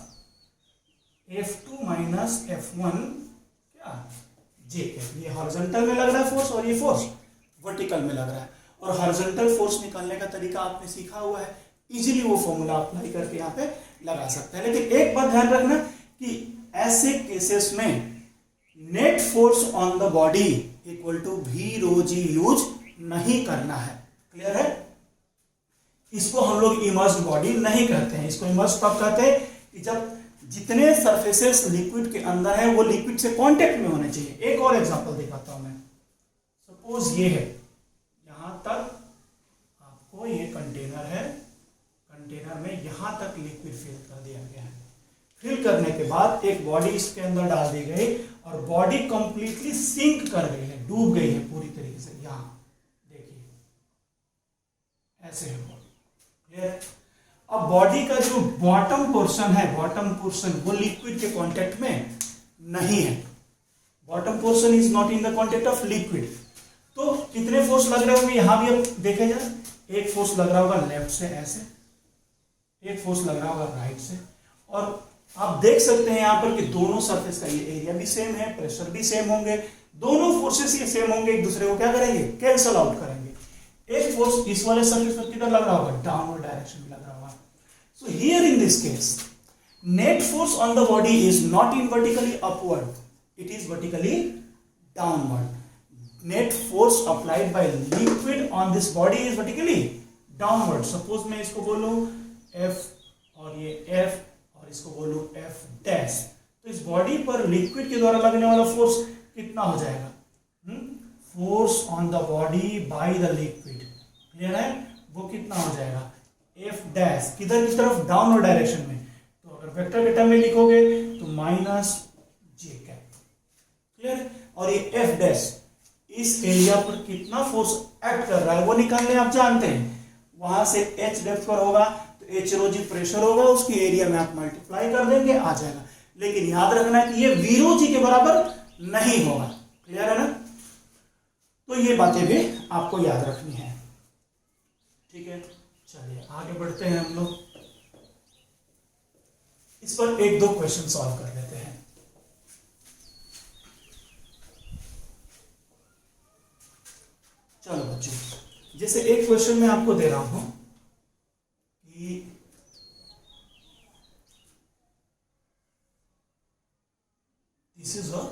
F2 minus F1 क्या J कैप। ये हॉरिजॉन्टल में लग रहा है फोर्स और ये फोर्स वर्टिकल में लग रहा है। और हॉरिजॉन्टल फोर्स निकालने का तरीका आपने सीखा हुआ है, इजीली वो फॉर्मूला अप्लाई करके यहाँ पे लगा सकते हैं। लेकिन एक बात ध्यान रखना कि ऐसे केसेस में net force on the body equal to v rho g use नहीं करना है। क्लियर है? इसको हम लोग इमर्स्ड बॉडी नहीं कहते हैं। इसको इमर्स्ड कब कहते हैं? कि जब जितने सरफेसेस लिक्विड के अंदर है वो लिक्विड से कांटेक्ट में होने चाहिए। एक और एग्जांपल दिखाता हूं मैं। सपोज ये है, यहां तक आपको ये कंटेनर है, कंटेनर में यहां तक लिक्विड फिल कर दिया गया है। फिल करने के बाद एक बॉडी इसके अंदर डाल दी गई और बॉडी कंप्लीटली सिंक कर गई है, डूब गई है पूरी तरीके से। यहां देखिए ऐसे है बॉडी। क्लियर है? अब बॉडी का जो बॉटम पोर्शन है, बॉटम पोर्शन वो लिक्विड के कांटेक्ट में नहीं है। Bottom portion is not in the contact of liquid. तो कितने फोर्स लग रहे होंगे यहां भी? अब देखे जाए, एक फोर्स लग रहा होगा लेफ्ट से ऐसे, एक फोर्स लग रहा होगा राइट से, और आप देख सकते हैं यहां पर कि दोनों सरफेस का ये एरिया भी सेम है, प्रेशर भी सेम होंगे, दोनों फोर्सेस ये सेम होंगे, एक दूसरे को क्या करेंगे? कैंसल आउट करेंगे। एक फोर्स इस वाले सरफेस पर किधर लग रहा होगा, डाउनवर्ड डायरेक्शन में लग रहा होगा. So here in this case net force on the body is not in vertically upward, it is vertically downward. Net force applied by liquid on this body is vertically downward. Suppose मैं इसको बोलूं F और ये F और इसको बोलूं F dash, तो इस बॉडी पर लिक्विड के द्वारा लगने वाला फोर्स कितना हो जाएगा, force on the body by the liquid, clear है, वो कितना हो जाएगा, F डैश किधर की तरफ, डाउनवर्ड डायरेक्शन में. तो अगर वेक्टर के टर्म में लिखोगे तो माइनस J कैप, क्लियर है. और ये F डैश इस एरिया पर कितना फोर्स एक्ट कर रहा है वो निकालने आप जानते हैं. वहां से H डेप्थ पर होगा तो H रो जी प्रेशर होगा, उसकी एरिया में आप मल्टीप्लाई कर देंगे, आ जाएगा. लेकिन याद रखना है कि ये V रो जी के बराबर नहीं होगा, क्लियर है ना. तो ये बातें भी आपको याद रखनी है, ठीक है. चलिए आगे बढ़ते हैं हम लोग. इस पर एक दो क्वेश्चन सॉल्व कर लेते हैं. चलो बच्चों, जैसे एक क्वेश्चन मैं आपको दे रहा हूं कि this is a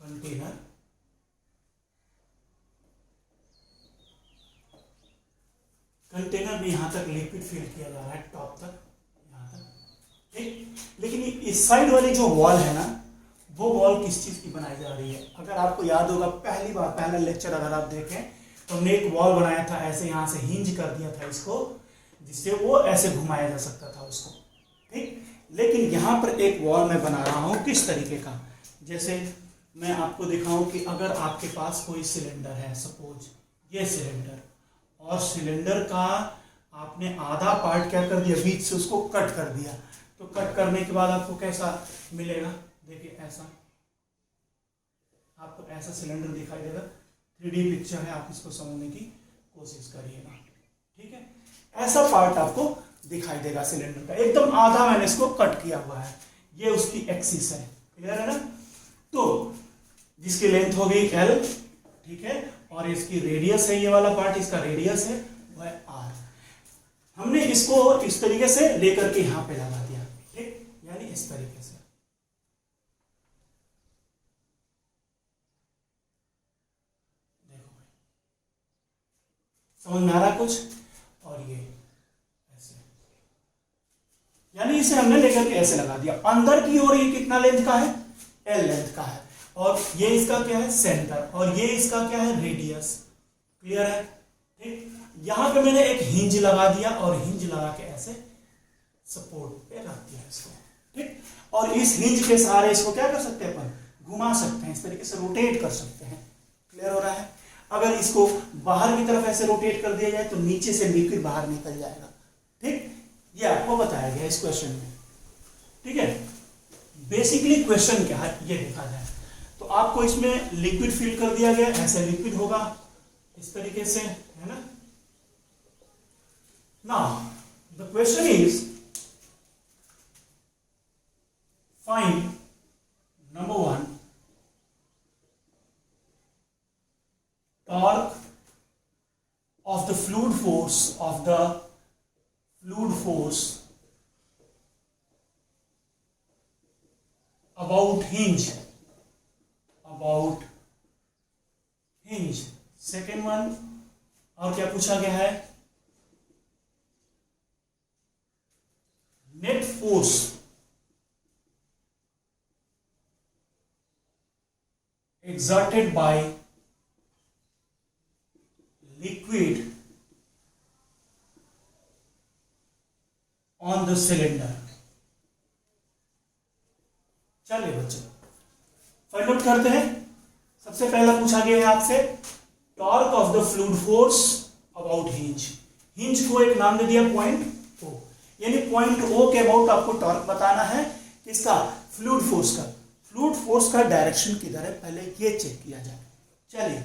container, container में यहां तक लिक्विड फिल किया जा रहा है, टॉप तक यहां तक, ठीक. लेकिन इस साइड वाली जो वॉल है ना, वो वॉल किस चीज की बनाई जा रही है. अगर आपको याद होगा पहली बार पहला लेक्चर अगर आप देखें तो हमने एक वॉल बनाया था, ऐसे यहां से हिंज कर दिया था इसको, जिससे वो ऐसे घुमाया जा सकता था उसको, ठीक. लेकिन यहां पर एक वॉल मैं बना रहा हूं किस तरीके का, जैसे मैं आपको दिखाऊं कि अगर आपके पास कोई सिलेंडर है, सपोज ये सिलेंडर, और सिलेंडर का आपने आधा पार्ट क्या कर दिया, बीच से उसको कट कर दिया, तो कट करने के बाद आपको कैसा मिलेगा, देखिए ऐसा आपको ऐसा सिलेंडर दिखाई देगा. 3D पिक्चर है, आप इसको समझने की कोशिश करिएगा, ठीक है. ऐसा पार्ट आपको दिखाई देगा सिलेंडर का, एकदम आधा मैंने इसको कट किया हुआ है, ये उसकी एक्सिस है, क्लियर है ना. तो जिसकी लेंथ हो गई L, ठीक है, और इसकी रेडियस है, ये वाला पार्ट इसका रेडियस है, वो है R. हमने इसको इस तरीके से लेकर के यहां पे लगा दिया, ठीक, यानी इस तरीके से. समझ में आ रहा कुछ. और ये ऐसे, यानी इसे हमने लेकर के ऐसे लगा दिया. अंदर की ओर ये कितना लेंथ का है, L लेंथ का है, और ये इसका क्या है, सेंटर, और ये इसका क्या है, रेडियस, क्लियर है, ठीक. यहां पे मैंने एक हिंज लगा दिया और हिंज लगा के ऐसे सपोर्ट पे रख दिया इसको, ठीक. और इस हिंज के सहारे इसको क्या कर सकते हैं, अपन घुमा सकते हैं, इस तरीके से रोटेट कर सकते हैं, क्लियर हो रहा है. अगर इसको बाहर की तरफ ऐसे रोटेट कर दिया जाए तो नीचे से लिक्विड बाहर निकल जाएगा, ठीक. ये आपको बताया गया इस क्वेश्चन में, ठीक है. बेसिकली क्वेश्चन क्या है ये देखा जाए तो आपको इसमें लिक्विड फिल कर दिया गया, ऐसे लिक्विड होगा इस तरीके से, है ना. Now the question is find number 1 torque of the fluid force about hinge. Second one, और क्या पूछा गया है, net force exerted by liquid on the cylinder. चलिए बच्चों फाइंड आउट करते हैं. सबसे पहला पूछा गया है आपसे torque of the fluid force about hinge. Hinge को एक नाम दे दिया पॉइंट ओ, यानी पॉइंट ओ के अबाउट आपको टॉर्क बताना है, किसका, फ्लूइड फोर्स का. फ्लूइड फोर्स का डायरेक्शन किधर है पहले ये चेक किया जाए. चलिए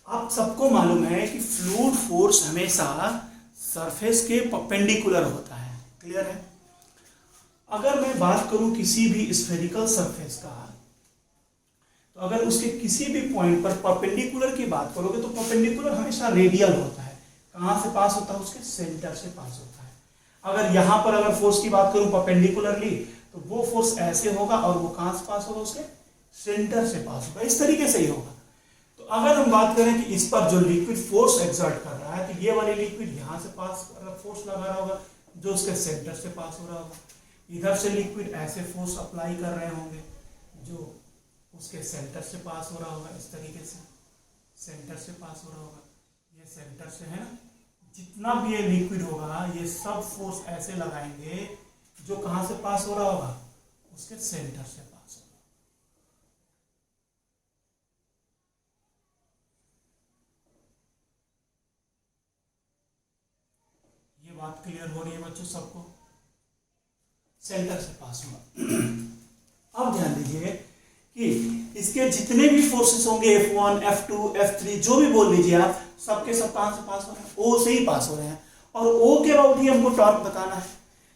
आप सबको मालूम है कि फ्लूइड फोर्स हमेशा सरफेस के परपेंडिकुलर होता है, क्लियर है. अगर मैं बात करूं किसी भी स्फेरिकल सरफेस का, तो अगर उसके किसी भी पॉइंट पर परपेंडिकुलर की बात करोगे तो परपेंडिकुलर हमेशा रेडियल होता है। कहाँ से पास होता है? उसके सेंटर से पास होता है। अगर यहाँ पर अगर फोर्स की बात करूं परपेंडिकुलरली तो वो फोर्स ऐसे होगा और वो कहाँ से पास होगा? उसके सेंटर से पास होगा। इस तरीके से ही होगा। तो अगर हम बात करें कि इस पर जो लिक्विड फोर्स एक्सर्ट कर रहा है तो ये वाली लिक्विड यहाँ से पास फोर्स लगा रहा होगा जो उसके सेंटर से पास हो रहा होगा। इधर से लिक्विड ऐसे फोर्स अप्लाई कर रहे होंगे जो उसके सेंटर से पास हो रहा होगा। इस तरीके से सेंटर से पास हो रहा होगा। ये सेंटर से है ना, जितना भी ये लिक्विड होगा ये सब फोर्स ऐसे लगाएंगे जो कहां से पास हो रहा होगा? उसके सेंटर से पास होगा। ये बात क्लियर हो रही है बच्चों सबको? सेंटर से पास होगा। अब ध्यान दीजिए कि इसके जितने भी फोर्सेस होंगे F1, F2, F3 जो भी बोल लीजिए आप, सबके सब कहां से पास हो रहे हैं? O से ही पास हो रहे हैं। और O के अबाउट ही हमको टॉर्क बताना है।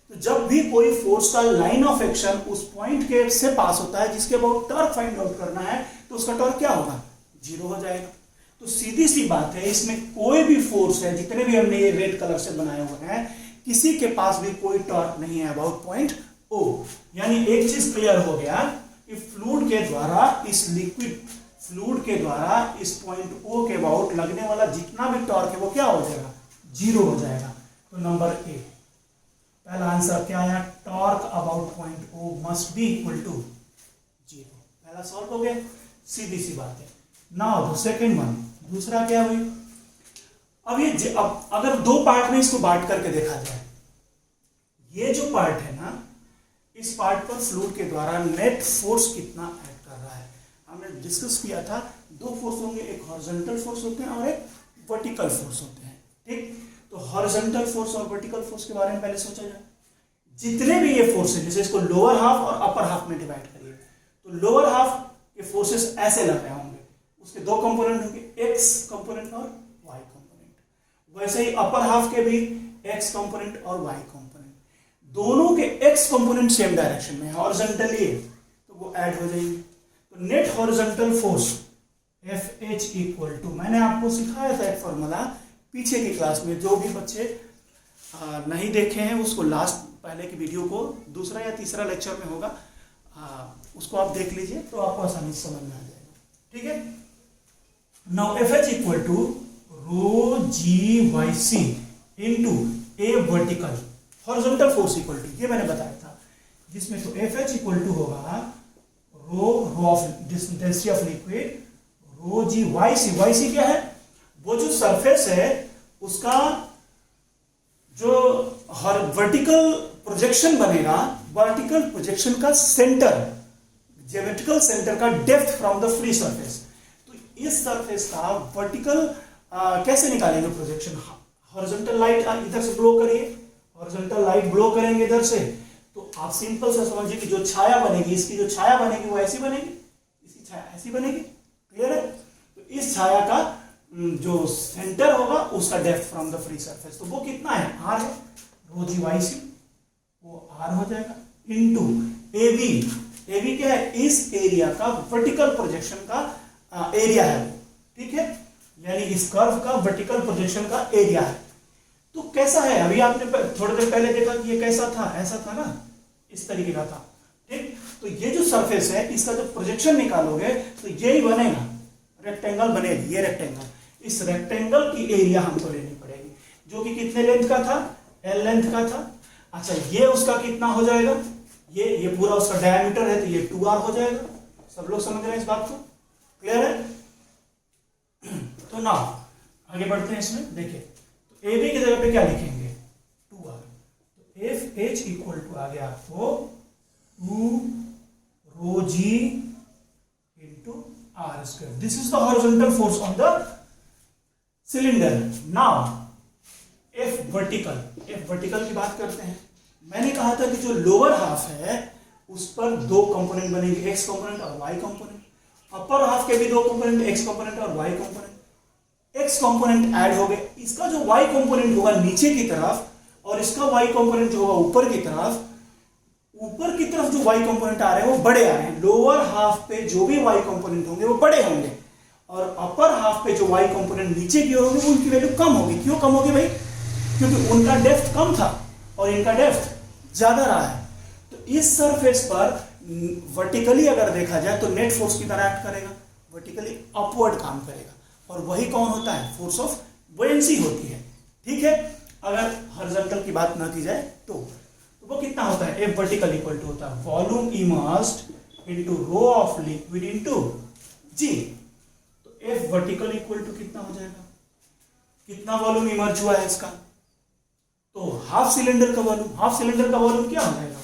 तो जब भी कोई फोर्स का लाइन ऑफ एक्शन उस पॉइंट के से पास होता है जिसके अबाउट टॉर्क फाइंड आउट करना है तो उसका टॉर्क क्या होगा? 0 हो जाएगा। तो सीधी सी बात है, इसमें कोई भी फोर्स है, जितने भी हमने ये रेड कलर से बनाए हुए हैं, किसी के पास भी कोई टॉर्क नहीं है अबाउट पॉइंट O। यानी एक चीज क्लियर हो गया कि फ्लूइड के द्वारा इस लिक्विड फ्लूइड के द्वारा इस पॉइंट O के अबाउट लगने वाला जितना भी टॉर्क है वो क्या हो जाएगा? 0 हो जाएगा। तो नंबर ए पहला आंसर क्या आया? Torque about point O must be equal to 0। पहला सॉल्व हो गया, सीधी सी बात है। नाउ द सेकंड वन, दूसरा क्या हुई? अब ये अब अगर दो पार्ट में इसको बांट करके देखा जाए, ये जो पार्ट है ना, इस पार्ट पर फ्लूइड के द्वारा नेट फोर्स कितना ऐड कर रहा है हमने डिस्कस किया था। दो फोर्स होंगे, एक हॉरिजॉन्टल फोर्स होते हैं और एक वर्टिकल फोर्स होते हैं। ठीक, तो हॉरिजॉन्टल फोर्स और वर्टिकल फोर्स के बारे में पहले सोचा जाए। जितने भी ये फोर्स है, जैसे इसको लोअर हाफ और अपर हाफ में डिवाइड करिए, तो लोअर हाफ के फोर्सेस ऐसे लग रहे होंगे, उसके दो कंपोनेंट होंगे, एक्स कंपोनेंट और वाई कंपोनेंट। वैसे ही अपर हाफ के भी एक्स कंपोनेंट और वाई कंपोनेंट। दोनों के एक्स कंपोनेंट सेम डायरेक्शन में है, हॉरिजॉन्टली है, तो वो ऐड हो जाएंगे। तो net horizontal force FH equal to, मैंने आपको सिखाया था एक फॉर्मूला पीछे की क्लास में। जो भी बच्चे नहीं देखे हैं उसको लास्ट पहले की वीडियो को दूसरा या तीसरा लेक्चर में होगा, उसको आप देख लीजिए तो आपको आसानी से समझ में आ जाएगा। ठीक है, now FH equal to rho g y c into a vertical horizontal force equal to, ये मैंने बताया था, जिसमें तो FH इक्वल टू होगा rho of density of liquid rho g y c. Y c क्या है? वो जो सरफेस है उसका जो वर्टिकल प्रोजेक्शन बनेगा, वर्टिकल प्रोजेक्शन का सेंटर, ज्योमेट्रिकल सेंटर का depth from the free surface. तो इस सरफेस का वर्टिकल कैसे निकालेंगे प्रोजेक्शन? हॉरिजॉन्टल लाइट इधर से ब्लो करिए, हॉरिजॉन्टल लाइट ब्लो करेंगे इधर से, तो आप सिंपल से समझिए कि जो छाया बनेगी, इसकी जो छाया बनेगी वो ऐसी बनेगी, इसकी छाया ऐसी बनेगी। क्लियर है? तो इस छाया का जो सेंटर होगा उसका depth from the free surface, तो वो कितना है? R है, रो जी वाई सी, वो R हो जाएगा इनटू AB। AB क्या है? इस एरिया का वर्टिकल प्रोजेक्शन का एरिया है वो। ठीक है, यानी इस कर्व का वर्टिकल प्रोजेक्शन का एरिया है। तो कैसा है? अभी आपने थोड़ी देर पहले देखा कि ये कैसा था, ऐसा था ना, इस तरीके का था। ठीक, तो ये जो सरफेस है इसका जो प्रोजेक्शन निकालोगे तो यही बनेगा, रेक्टेंगल बनेगी, ये रेक्टेंगल। इस रेक्टेंगल की एरिया हमको लेनी पड़ेगी, जो कि कितने लेंथ का था? L लेंथ का था। अच्छा, ये उसका कितना हो जाएगा? ये पूरा उसका डायमीटर है तो ये 2R हो जाएगा। सब लोग समझ रहे हैं इस बात को? क्लियर है? तो ना आगे बढ़ते हैं इसमें। देखिए, तो AB की जगह पे क्या लिखेंगे? 2R। तो FH इक्वल टू आ गया आपको 2 rho g into R square. This is the horizontal force on the cylinder. Now F vertical की बात करते हैं। मैंने कहा था कि जो लोअर हाफ है उस पर दो कंपोनेंट बनेंगे, एक्स कंपोनेंट और वाई कंपोनेंट। अपर हाफ के भी दो कंपोनेंट, एक्स कंपोनेंट और y component. X component add हो गए, इसका जो वाई कंपोनेंट होगा नीचे की तरफ और इसका वाई कंपोनेंट जो होगा ऊपर की तरफ, ऊपर की तरफ जो y कंपोनेंट आ रहे हैं वो बड़े आ रहे हैं, लोअर हाफ पे जो भी y कंपोनेंट होंगे वो बड़े होंगे, और अपर हाफ पे जो y कंपोनेंट नीचे की ओर होंगे उनकी वैल्यू कम होगी। क्यों कम होगी भाई? क्योंकि उनका डेप्थ कम था और इनका डेप्थ ज्यादा रहा है। तो इस सरफेस पर वर्टिकली अगर देखा जाए तो नेट फोर्स की तरह एक्ट करेगा, वर्टिकली अपवर्ड काम करेगा, और वही कौन होता है? फोर्स ऑफ बुयेंसी होती है। ठीक है, अगर हॉरिजॉन्टल की बात ना की जाए तो वो कितना होता है? F वर्टिकल इक्वल टू होता है volume immersed into rho of liquid into G। तो F वर्टिकल इक्वल टू कितना हो जाएगा? कितना वॉल्यूम इमर्ज हुआ है इसका? तो हाफ सिलेंडर का वॉल्यूम, हाफ सिलेंडर का वॉल्यूम क्या हो जाएगा?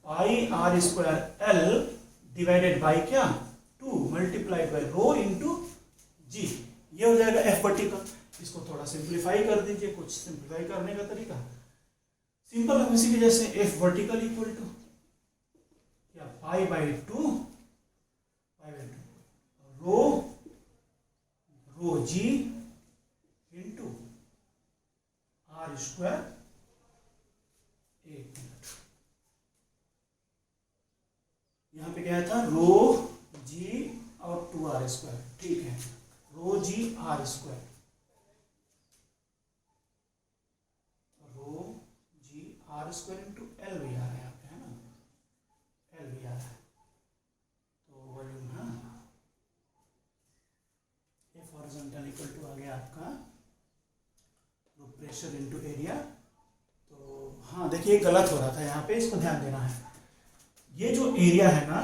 Pi r square l divided by क्या? 2 multiplied by rho into G। ये हो जाएगा F वर्टिकल। इसको थोड़ा सिंप्लीफाई कर दीजिए, कुछ सिंप्लीफाई करने का तरीका सिंपल है, इसी की जैसे F वर्टिकल इक्वल टू क्या? Pi by two rho G into r square. एक मिनट, यहां पे क्या था? रो G और 2r स्क्वायर। ठीक है, rho G r square, r square into l भी आ रहा है यहाँ पे, है ना? एल भी आ रहा है, तो वॉल्यूम है एफ हॉरिजॉन्टल इक्वल टू आ गया आपका रो प्रेशर इंटू एरिया। तो हाँ देखिए गलत हो रहा था यहाँ पे, इसको ध्यान देना है। ये जो एरिया है ना,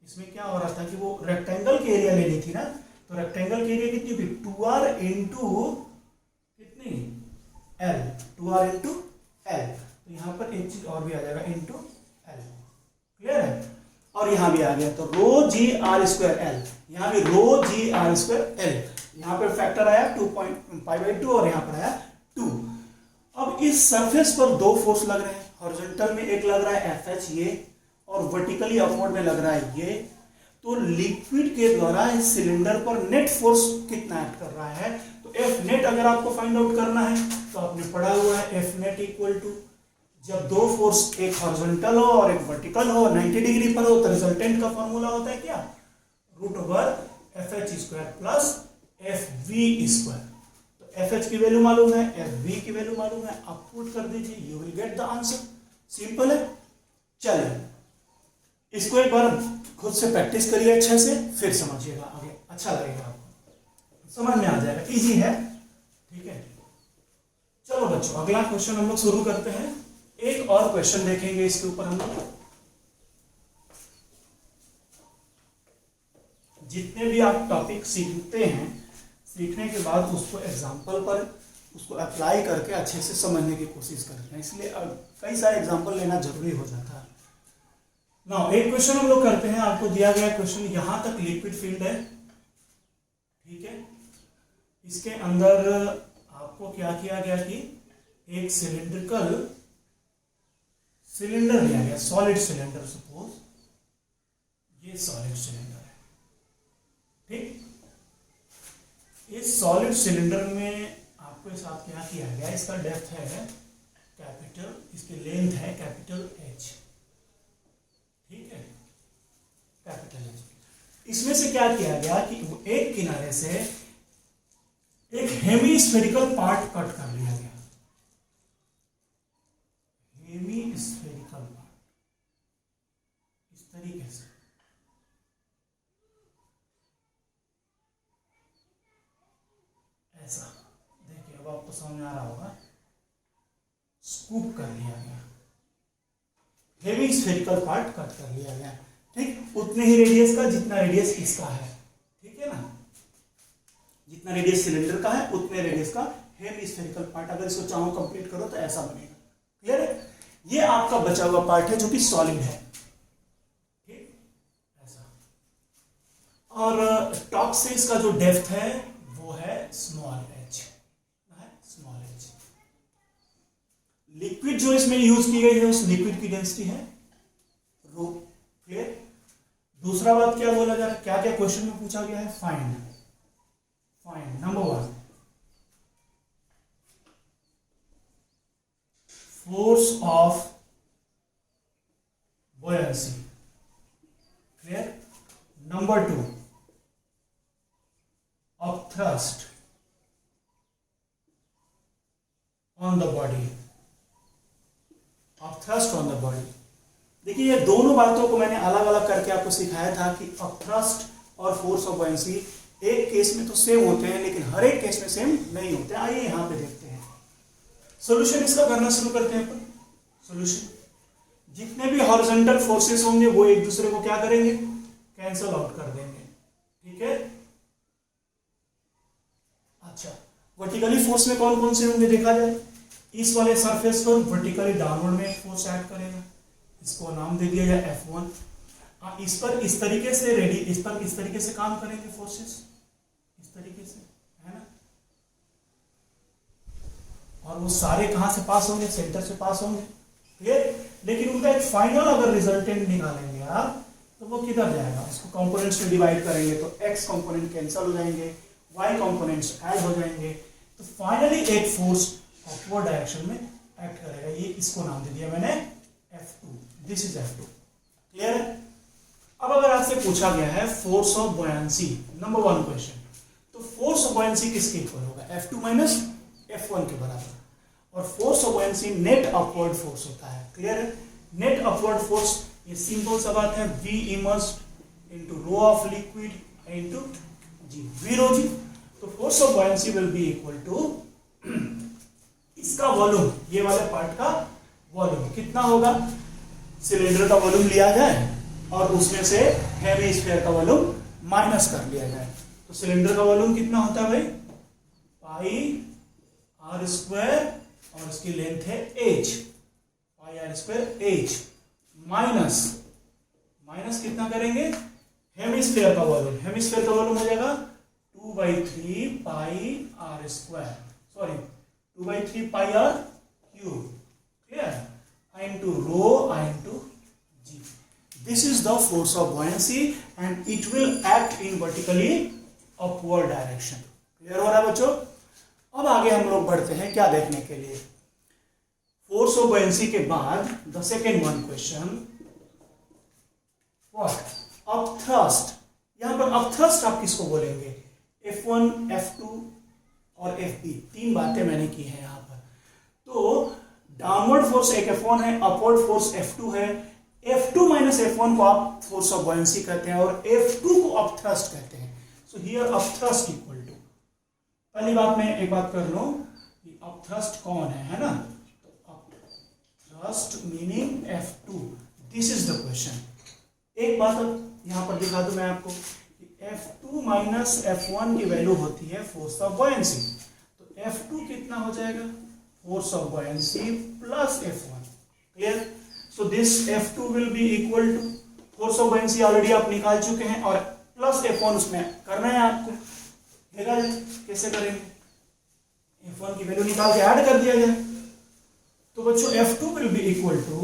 इसमें क्या हो रहा था कि वो रेक्टेंगल की एरिया लेनी थी ना, तो रेक्टेंगल की एरिया कितनी थी? 2r इंटू कितनी? L, 2r into L. तो यहाँ पर एक चीज और भी आ जाएगा इंटू एल। क्लियर है? और यहाँ भी आ गया, तो रो जी आर स्क्वायर एल, यहाँ भी रो जी आर स्क्वायर एल। यहाँ पे फैक्टर आया 2.5/2 और यहाँ पर आया 2। अब इस सरफेस पर दो फोर्स लग रहे हैं, हॉरिजॉन्टल में एक लग रहा है एफ ये, और वर्टिकली अपवर्ड में लग रहा है ये। तो लिक्विड के द्वारा इस सिलेंडर पर नेट फोर्स कितना एक्ट कर रहा है? तो एफ नेट अगर आपको फाइंड आउट करना है तो आपने पढ़ा हुआ है एफ नेट इक्वल टू, जब दो फोर्स एक हॉरिजॉन्टल हो और एक वर्टिकल हो 90 डिग्री पर हो तो रिजल्टेंट का फॉर्मूला होता है क्या? Root over f h square plus f v square. तो एफ एच की वैल्यू मालूम है, एफ वी की वैल्यू मालूम है, आप पुट कर दीजिए, you will get the answer. Simple है। चलिए इसको एक बार खुद से प्रैक्टिस करिए अच्छे से, फिर समझिएगा, आगे अच्छा लगेगा आपको, समझ में आ जाएगा, इजी है। ठीक है, चलो बच्चों अगला क्वेश्चन हम लोग शुरू करते हैं। एक और क्वेश्चन देखेंगे इसके ऊपर हम लोग। जितने भी आप टॉपिक सीखते हैं, सीखने के बाद उसको एग्जाम्पल पर उसको अप्लाई करके अच्छे से समझने की कोशिश करते हैं, इसलिए कई सारे एग्जाम्पल लेना जरूरी हो जाता है ना। एक क्वेश्चन हम लोग करते हैं, आपको दिया गया क्वेश्चन, यहां तक लिक्विड फील्ड है, ठीक है। इसके अंदर आपको क्या किया गया कि एक सिलेंड्रिकल सिलेंडर लिया गया, सॉलिड सिलेंडर, सपोज ये सॉलिड सिलेंडर है, ठीक। इस सॉलिड सिलेंडर में आपके साथ क्या किया गया, इसका डेप्थ है कैपिटल, इसकी लेंथ है कैपिटल एच, ठीक है, कैपिटल एच। इसमें से क्या किया गया कि एक किनारे से एक हेमीस्फेरिकल पार्ट कट कर लिया गया, हेमीस्फेरिकल पार्ट, इस तरीके से। ऐसा देखिए, अब आपको समझ में आ रहा होगा, स्कूप कर लिया गया, हेमीस्फेरिकल पार्ट कट कर लिया गया, ठीक। उतने ही रेडियस का जितना रेडियस इसका है, ठीक है ना, जितना रेडियस सिलेंडर का है उतने रेडियस का हेमीस्फेरिकल पार्ट। अगर इसको चाहो कंप्लीट करो तो ऐसा बनेगा, क्लियर है। ये आपका बचा हुआ पार्ट है जो कि सॉलिड है, ठीक, ऐसा। और टॉप से इसका जो डेप्थ है वो है small H, small H. Liquid जो इसमें यूज की गई है उस लिक्विड की डेंसिटी है रो, क्लियर। दूसरा बात क्या बोला जा रहा है, क्या क्या क्वेश्चन में पूछा गया है, find number 1 force of thrust on the body, of thrust on the body। देखिए ये दोनों बातों को मैंने अलग अलग करके आपको सिखाया था कि अब थ्रस्ट और फोर्स ऑफ बॉयंसी एक केस में तो सेम होते हैं लेकिन हर एक केस में सेम नहीं होते हैं। आइए यहां पे देखते हैं, सॉल्यूशन इसका करना शुरू करते हैं अपन। सॉल्यूशन, जितने भी हॉरिजॉन्टल फोर्सेस होंगे वो एक दूसरे को क्या करेंगे, कैंसल आउट कर देंगे, ठीक है। अच्छा, वर्टिकली फोर्स में कौन कौन से होंगे देखा जाए। इस वाले सरफेस पर वर्टिकली डाउनवर्ड में एक फोर्स एक्ट करेगा, इसको नाम दे दिया जाए F1। इस पर इस तरीके से इस पर इस तरीके से काम करेंगे फोर्सेस, इस तरीके से, है ना। और वो सारे कहां से पास होंगे, सेंटर से पास होंगे, ठीक है। लेकिन उनका एक फाइनल अगर रिजल्टेंट निकालेंगे आप तो वो किधर जाएगा, उसको कंपोनेंट्स में डिवाइड करेंगे तो x कंपोनेंट कैंसिल हो जाएंगे, y कंपोनेंट्स ऐड हो जाएंगे, तो फाइनली एक फोर्स अपवर्ड डायरेक्शन में एक्ट करेगा। ये इसको नाम दे दिया मैंने F2, this is F2, clear है। अब अगर आपसे पूछा गया है force of buoyancy, number 1 question, तो फोर्स ऑफ बॉयंसी किसके इक्वल होगा, F2 माइनस F1 के बराबर। और force of buoyancy net upward force होता है, क्लियर है। नेट अपवर्ड फोर्स, ये सिंपल सा बात है, V immersed into rho of liquid into G, V rho G। तो force of buoyancy will be equal to इसका वॉल्यूम, ये वाले पार्ट का वॉल्यूम कितना होगा, सिलेंडर का वॉल्यूम लिया जाए और उसमें से हेमिस्फीयर का वॉल्यूम माइनस कर लिया जाए। तो सिलेंडर का वॉल्यूम कितना होता है भाई, पाई आर स्क्वायर और उसकी लेंथ है h, pi r square h, minus कितना करेंगे, हेमिस्फीयर का वॉल्यूम, हेमिस्फीयर का वॉल्यूम हो जाएगा 2/3 pi r square, sorry 2/3 pi r cube, clear, into rho into g। This is the force of buoyancy and it will act in vertically upward direction। Clear हो रहा है बच्चों। अब आगे हम लोग बढ़ते हैं क्या देखने के लिए, फोर्स ऑफ buoyancy के बाद the second one question, what, upthrust. यहां पर अपथ्रस्ट आप किसको बोलेंगे, F1, F2 और FB, 3 बातें मैंने की है यहां पर। तो डाउनवर्ड फोर्स एक F1 है, अपवर्ड फोर्स F2 है। F2 माइनस F1 को आप फोर्स ऑफ बॉयंसी कहते हैं और F2 को अपथ्रस्ट कहते हैं। So here upthrust equal to, पहली बात मैं एक बात कर लूं कि अपथ्रस्ट कौन है ना, तो upthrust meaning F2, this is the question. एक बात अब यहां पर दिखा दूं मैं आपको, F2 माइनस F1 की वैल्यू होती है फोर्स ऑफ बॉयंसी, तो F2 कितना हो जाएगा, force of buoyancy plus F1, clear। so this F2 will be equal to force of buoyancy already आप निकाल चुके हैं और प्लस F1 उसमें करना है आपको, देखा जाए कैसे करेंगे, F1 की वैल्यू निकाल के ऐड कर दिया जाए। तो बच्चों F2 will be equal to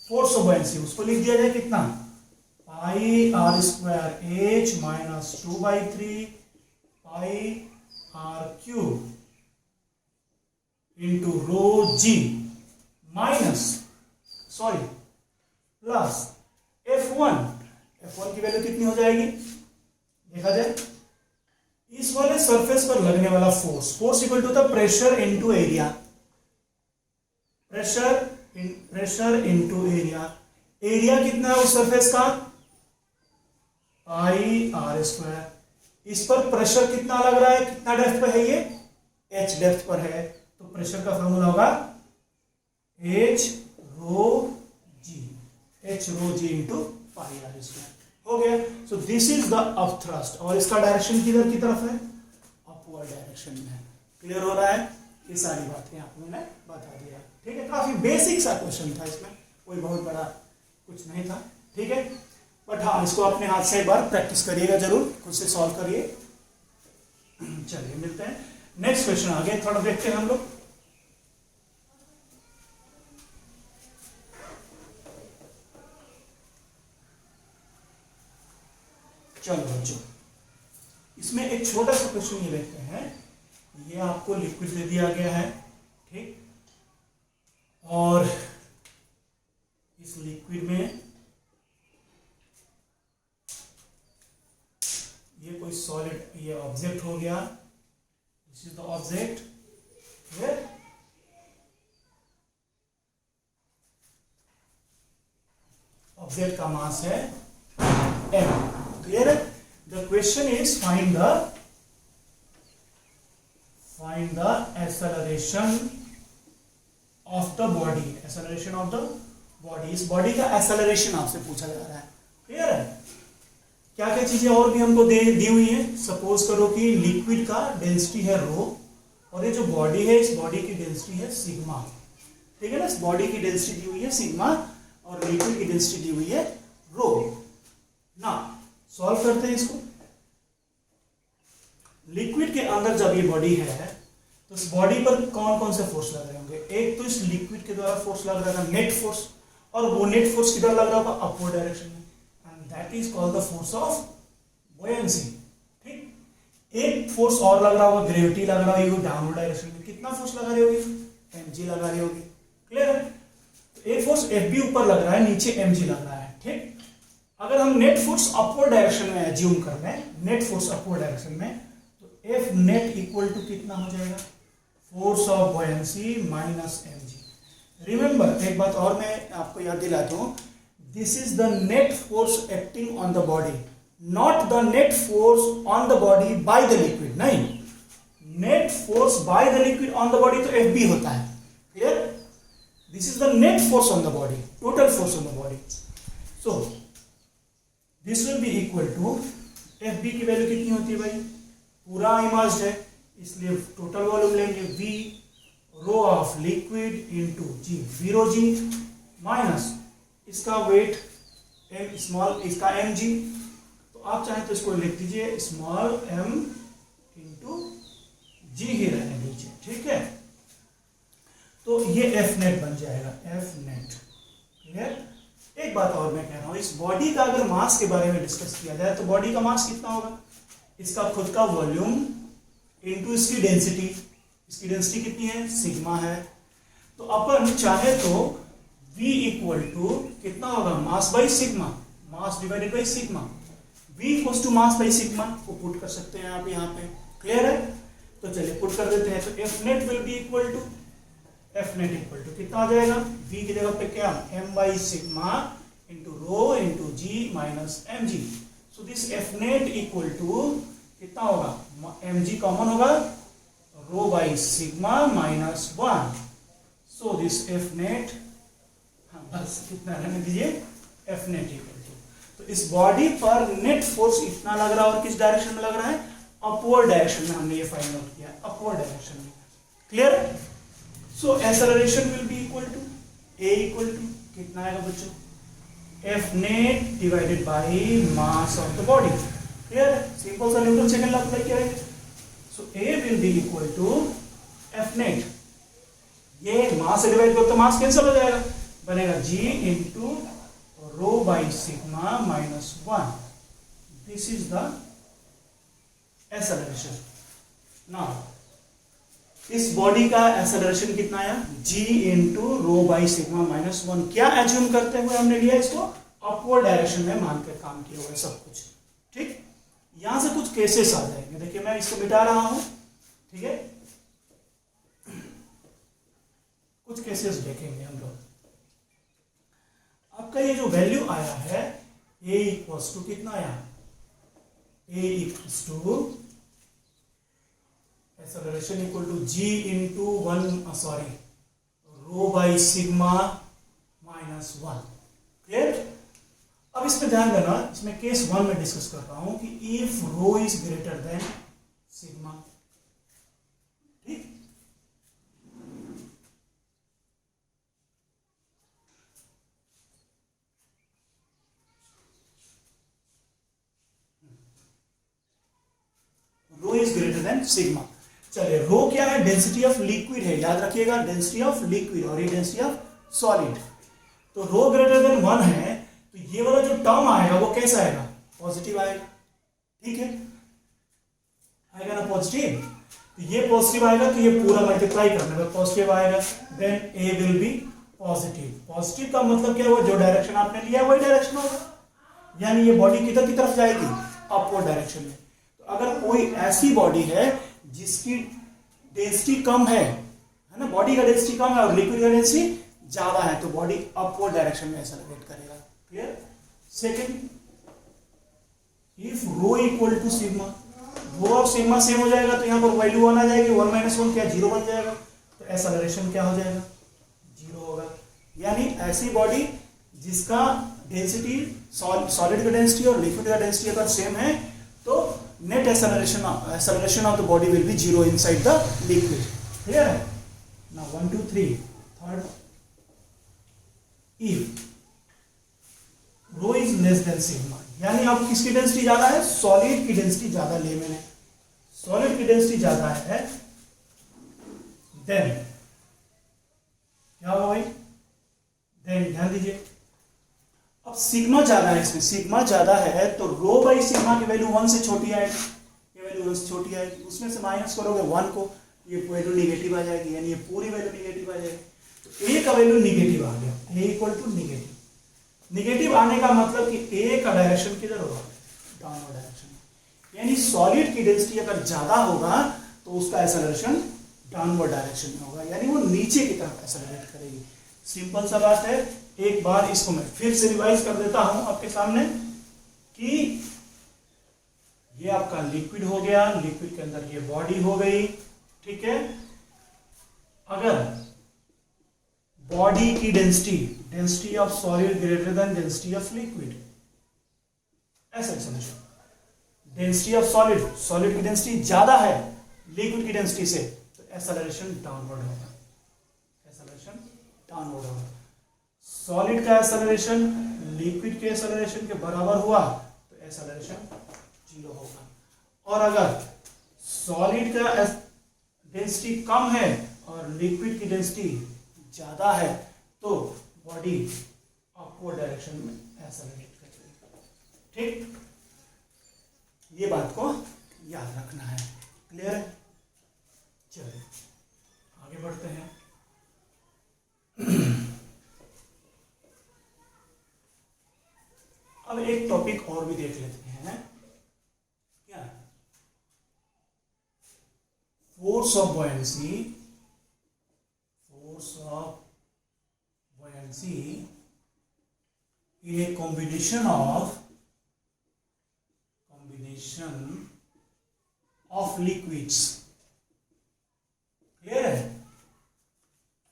force of buoyancy, उसको लिख दिया जाए कितना, pi r square h minus 2/3 pi r cube into rho g minus plus F1 की वैल्यू कितनी हो जाएगी, देखा जाए, इस वाले सरफेस पर लगने वाला force equal to the pressure into area, pressure into area कितना है उस सरफेस का, पाई आर स्क्वायर। इस पर प्रेशर कितना लग रहा है, कितना डेप्थ पर है, ये h डेप्थ पर है, तो प्रेशर का फॉर्मूला होगा h rho g into pi r square, हो गया। So this is the upthrust और इसका डायरेक्शन किधर की तरफ है, अपवर्ड डायरेक्शन में है। क्लियर हो रहा है, ये सारी बातें आपको मैंने बता दिया, ठीक है। काफी बेसिक सा क्वेश्चन था, इसमें कोई बहुत बड़ा कुछ नहीं था, ठीक है। बट हाँ, इसको अपने हाथ से एक बार प्रैक्टिस करिएगा जरूर, खुद से सॉल्व करिए। चलिए मिलते हैं नेक्स्ट क्वेश्चन, आगे थोड़ा देखते हैं हम लोग। चलो बच्चों, इसमें एक छोटा सा क्वेश्चन ये देखते हैं, ये आपको लिक्विड दे दिया गया है, ठीक, और इस लिक्विड में ये कोई सॉलिड, ये ऑब्जेक्ट हो गया, this is the object, object का मास है m, क्लियर है। The question is find the acceleration of the body, acceleration of the body, इस बॉडी का एक्सेलरेशन आपसे पूछा जा रहा है, क्लियर है। क्या क्या चीजें और भी हमको दी हुई है, सपोज करो कि लिक्विड का डेंसिटी है रो, और ये जो बॉडी है इस बॉडी की डेंसिटी है सिग्मा, ठीक है ना, इस बॉडी की डेंसिटी दी हुई है सिग्मा और लिक्विड की डेंसिटी दी हुई है रो। ना सॉल्व करते हैं इसको। लिक्विड के अंदर जब ये बॉडी है तो इस बॉडी पर कौन कौन से फोर्स लग रहे होंगे, एक तो इस लिक्विड के द्वारा फोर्स लग रहा है नेट फोर्स, और वो नेट फोर्स किधर लग रहा होगा, अपवर्ड डायरेक्शन में, and that is called the force of buoyancy, ठीक। एक फोर्स और लग रहा होगा, ग्रेविटी लग रहा होगी डाउनवर्ड डायरेक्शन में, कितना फोर्स लगा रही होगी, mg लगा रही होगी, क्लियर है। तो एक फोर्स Fb ऊपर लग रहा है, नीचे mg लग रहा है, ठीक। अगर हम नेट फोर्स अपवर्ड डायरेक्शन में एज्यूम कर लें, नेट फोर्स अपवर्ड डायरेक्शन में, तो F नेट इक्वल टू कितना हो जाएगा, force of buoyancy minus mg। Remember, एक बात और मैं आपको याद दिलाता हूं, this is the net force acting on the body, not the net force on the body by the liquid, नहीं, net force by the liquid on the body तो Fb होता है, clear. This is the net force on the body, total force on the body, so this will be equal to, Fb की value कितनी होती है भाई, पूरा immersed है इसलिए टोटल वॉल्यूम लेंगे V rho of liquid into g, V rho g minus इसका वेट m स्मॉल, इसका mg, तो आप चाहें तो इसको लिख दीजिए स्मॉल m इंटू जी ही रहने दीजिए, ठीक है। तो ये F नेट बन जाएगा, F नेट, क्लियर। एक बात और मैं कह रहा हूं, इस बॉडी का अगर मास के बारे में डिस्कस किया जाए तो बॉडी का मास कितना होगा, इसका खुद का वॉल्यूम इंटू इसकी डेंसिटी, इसकी डेंसिटी कितनी है, सिग्मा है। तो अपन चाहे तो V इक्वल टू कितना होगा, mass by sigma, mass divided by sigma, V equals to mass by sigma को पुट कर सकते हैं आप यहाँ पे, क्लियर है। तो चलिए पुट कर देते हैं, तो F net will be equal to, F net equal to कितना आ जाएगा, V की जगह पे क्या, m by sigma into rho into g minus mg। So this F net equal to कितना होगा, mg कॉमन होगा, rho by sigma minus 1, so this F net, बस कितना रहने दीजिए, F नेट इक्वल टू, तो इस बॉडी पर नेट फोर्स इतना लग रहा है और किस डायरेक्शन में लग रहा है, अपवर्ड डायरेक्शन में, हमने ये फाइंड आउट किया, अपवर्ड डायरेक्शन में, clear. So acceleration will be equal to A equal to कितना आएगा बच्चों, F net divided by mass of the body, clear, simple सा न्यूटन सेकंड लॉ अप्लाई करेंगे। So A will be equal to F net, ये mass से divide करो तो मास cancel हो जाएगा, बनेगा G into rho by sigma minus 1, this is the acceleration. Now इस बॉडी का एक्सेलरेशन कितना आया, G into rho by sigma minus 1, क्या एज्यूम करते हुए हमने लिया इसको, अपवर्ड डायरेक्शन में मान के काम किया हुआ है सब कुछ, ठीक। यहां से कुछ केसेस आ जाएंगे, देखिए मैं इसको मिटा रहा हूं, ठीक है, कुछ केसेस देखेंगे हम लोग। आपका ये जो वैल्यू आया है A इक्वल्स टू कितना आया, A equals to acceleration equal to G into rho by sigma minus 1, clear. अब इसमें ध्यान देना, इसमें केस 1 में डिस्कस कर रहा हूं कि if rho is greater than sigma, ठीक। Rho is greater than sigma. चलिए रो क्या है, डेंसिटी ऑफ लिक्विड है, याद रखिएगा, डेंसिटी ऑफ लिक्विड और ये डेंसिटी ऑफ सॉलिड। तो रो ग्रेटर देन 1 है, तो ये वाला जो टर्म आएगा वो कैसा आएगा, पॉजिटिव आएगा, ठीक है, आएगा ना पॉजिटिव। तो ये पॉजिटिव आएगा तो ये पूरा मल्टीप्लाई करने में पॉजिटिव आएगा, then A will be positive. Positive का मतलब क्या हुआ, जो डायरेक्शन आपने लिया वही डायरेक्शन होगा, यानी ये बॉडी किधर की तरफ जाएगी, अपवर्ड डायरेक्शन में। तो तो अगर कोई ऐसी बॉडी है जिसकी डेंसिटी कम है ना, बॉडी का डेंसिटी कम है और लिक्विड का डेंसिटी ज्यादा है, तो बॉडी अपवर्ड डायरेक्शन में एक्सेलरेट करेगा। Clear? Second, if rho equal to sigma, rho और सिग्मा सेम हो जाएगा तो यहाँ पर वैल्यू 1 आ जाएगी, 1 - 1 क्या 0 बन जाएगा, तो एक्सेलरेशन क्या हो जाएगा, 0 होगा। यानी ऐसी बॉडी जिसका डेंसिटी सॉलिड का डेंसिटी और लिक्विड का डेंसिटी अगर सेम है तो net acceleration of the body will be 0 inside the liquid. Clear है? Now 1 2 3 third, if rho is less than sigma, यानी अब किसकी डेंसिटी ज्यादा है, सॉलिड की डेंसिटी ज्यादा ले मैंने, सॉलिड की डेंसिटी ज्यादा है, देन क्या होगा भाई, देन ध्यान दीजिए अब सिग्मा ज्यादा है, इसमें सिग्मा ज्यादा है तो रो बाई सिग्मा की वैल्यू 1 से छोटी आएगी, ये वैल्यू 1 से छोटी आएगी, उसमें से माइनस करोगे 1 को, ये वैल्यू निगेटिव आ जाएगी, यानी ये पूरी वैल्यू निगेटिव आ जाएगी। तो ए का वैल्यू निगेटिव आ गया, ए इक्वल टू निगेटिव। निगेटिव आने का मतलब कि ए का डायरेक्शन किधर होगा, डाउनवर्ड डायरेक्शन, यानी सॉलिड की डेंसिटी अगर ज्यादा होगा तो उसका एक्सेलरेशन डाउनवर्ड डायरेक्शन में होगा, यानी वो नीचे की तरफ एक्सेलरेट करेगी। सिंपल सा बात है। एक बार इसको मैं फिर से रिवाइज कर देता हूं आपके सामने कि ये आपका लिक्विड हो गया, लिक्विड के अंदर ये बॉडी हो गई, ठीक है। अगर बॉडी की density of solid greater than density of liquid, ऐसा समझो, डेंसिटी ऑफ सॉलिड की डेंसिटी ज्यादा है लिक्विड की डेंसिटी से, तो एक्सेलरेशन डाउनवर्ड होगा, एक्सेलरेशन डाउनवर्ड होगा। सॉलिड का एक्सेलरेशन लिक्विड के एक्सेलरेशन के बराबर हुआ तो एक्सेलरेशन 0 होगा, और अगर सॉलिड का डेंसिटी कम है और लिक्विड की डेंसिटी ज्यादा है तो बॉडी अपवर्ड डायरेक्शन में एक्सेलरेट करेगी। ठीक, ये बात को याद रखना है। क्लियर है? चलिए आगे बढ़ते हैं। अब एक टॉपिक और भी देख लेते हैं, क्या, force of buoyancy, force of buoyancy in a combination of liquids. Clear है?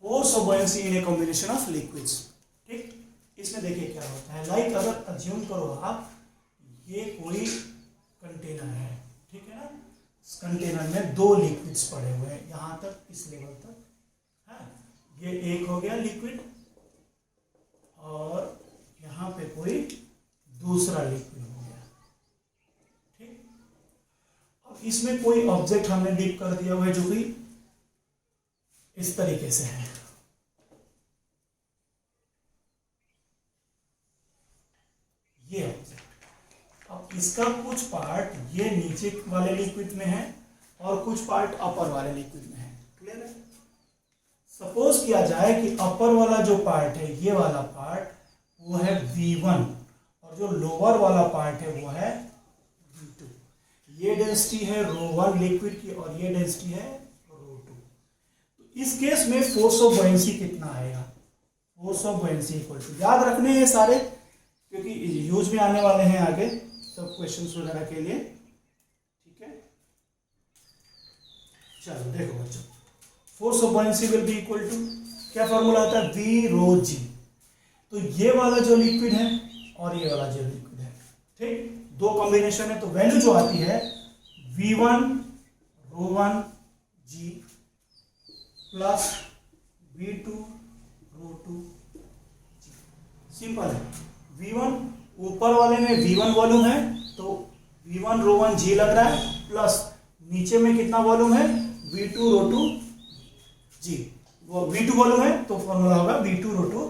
Force of buoyancy in a combination of liquids. ठीक, इसमें देखिए क्या होता है। लाइक अगर अज्यूम करो आप, ये कोई कंटेनर है, ठीक है ना, इस कंटेनर में 2 लिक्विड्स पड़े हुए हैं, यहां तक, इस लेवल तक है, ये एक हो गया लिक्विड और यहां पे कोई दूसरा लिक्विड हो गया। ठीक, अब इसमें कोई ऑब्जेक्ट हमने डिप कर दिया हुआ है जो कि इस तरीके से है, ये ऑब्जेक्ट। अब इसका कुछ पार्ट ये नीचे वाले लिक्विड में है और कुछ पार्ट अपर वाले लिक्विड में है। क्लियर है? सपोज किया जाए कि अपर वाला जो पार्ट है, ये वाला पार्ट, वो है V1 और जो लोअर वाला पार्ट है वो है V2। ये डेंसिटी है ρ1 लिक्विड की और ये डेंसिटी है ρ2। तो इस केस में फोर्स ऑफ बॉयंसी कितना आएगा? Force of buoyancy equal to, याद रखने हैं सारे क्योंकि यूज में आने वाले हैं आगे सब क्वेश्चंस वगैरह के लिए। ठीक है, चलो देखो बच्चों, force of buoyancy will be equal to, क्या फॉर्मूला होता है, V rho G। तो ये वाला जो लिक्विड है और ये वाला जो लिक्विड है, ठीक, 2 कॉम्बिनेशन है, तो वैल्यू जो आती है V1 ρ1 G plus V2 ρ2 G। Simple है। V1 ऊपर वाले में V1 वॉल्यूम है तो V1 ρ1 G लग रहा है, प्लस नीचे में कितना वॉल्यूम है, V2 ρ2 G। वो V2 वॉल्यूम है तो फॉर्मूला होगा V2 ρ2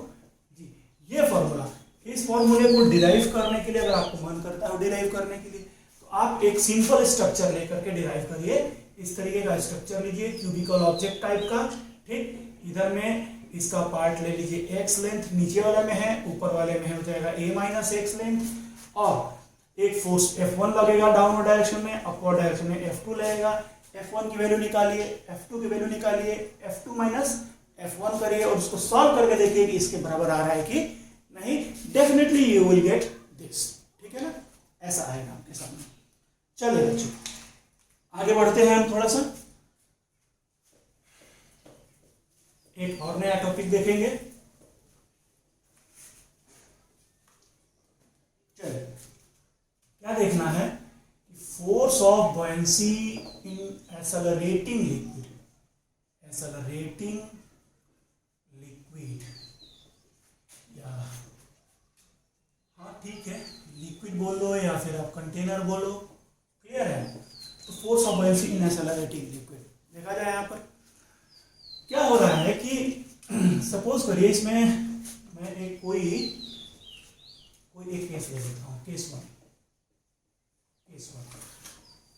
G। ये फॉर्मूला, इस फॉर्मूले को डिराइव करने के लिए, अगर आपको मन करता है डिराइव करने के लिए, तो आप एक सिंपल स्ट्रक्चर लेकर के डिराइव करिए। इस तरीके का स्ट्रक्चर लीजिए, क्यूबिकल ऑब्जेक्ट टाइप का। ठीक, इधर में इसका पार्ट ले लीजिए x लेंथ, नीचे वाले में है, ऊपर वाले में हो जाएगा a - x लेंथ, और एक फोर्स F1 लगेगा डाउनवर्ड डायरेक्शन में, अपवर्ड डायरेक्शन में F2 लगेगा। F1 की वैल्यू निकालिए, F2 की वैल्यू निकालिए, F2 माइनस F1 करिए और उसको सॉल्व करके देखिए कि इसके बराबर आ रहा है कि नहीं। Definitely you will get this, ठीक है ना, ऐसा आएगा आपके सामने। चलिए बच्चों आगे बढ़ते हैं हम थोड़ा सा, एक और नया टॉपिक देखेंगे। चलिए क्या देखना है, force of buoyancy in accelerating liquid, accelerating liquid, या हाँ ठीक है लिक्विड बोलो या फिर आप कंटेनर बोलो, क्लियर है। तो force of buoyancy in accelerating liquid देखा जाए यहाँ पर क्या हो रहा है कि सपोज करिए इसमें मैं एक कोई एक केस ले लेता हूँ, केस वन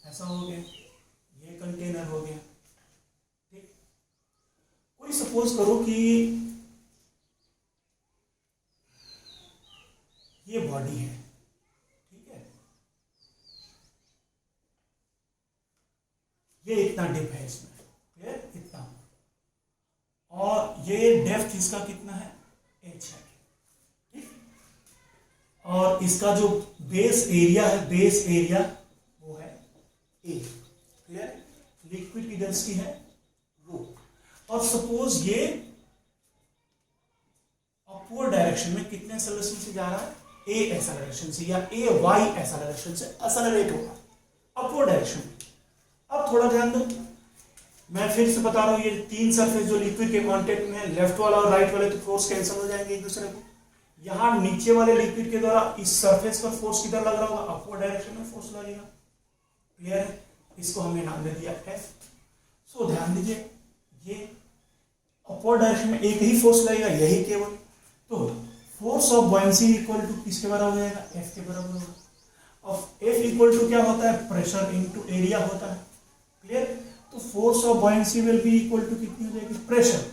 ऐसा हो गया, ये कंटेनर हो गया, ठीक। कोई सपोज करो कि ये बॉडी है, ठीक है, ये इतना डिप है इसमें, क्लियर, इतना, और ये डेप्थ इसका कितना है, h है, ठीक। और इसका जो बेस एरिया है, बेस एरिया वो है a, क्लियर। लिक्विड की डेंसिटी है रो, और सपोज ये अपवर्ड डायरेक्शन में कितने एक्सेलरेशन से जा रहा है, a एक्सेलरेशन से या a y एक्सेलरेशन से एक्सेलरेट होगा अपवर्ड डायरेक्शन में। अब थोड़ा ध्यान दो, मैं फिर से बता रहा हूं, ये तीन सरफेस जो लिक्विड के कांटेक्ट में है, लेफ्ट वाला और राइट वाले, तो फोर्स कैंसिल हो जाएंगे एक दूसरे को। यहां नीचे वाले लिक्विड के द्वारा इस सरफेस पर फोर्स किधर लग रहा होगा, अपवर्ड डायरेक्शन में फोर्स लगेगा, क्लियर है। इसको हमने नाम दे दिया F। सो ध्यान दीजिए, ये अपवर्ड डायरेक्शन में एक ही फोर्स लगेगा, यही केवल, तो force of buoyancy equal to किसके बराबर हो जाएगा, F के बराबर होगा। और F इक्वल टू क्या होता है, प्रेशर इनटू एरिया होता है, क्लियर। तो force of buoyancy will be equal to कितनी हो जाएगी, प्रेशर।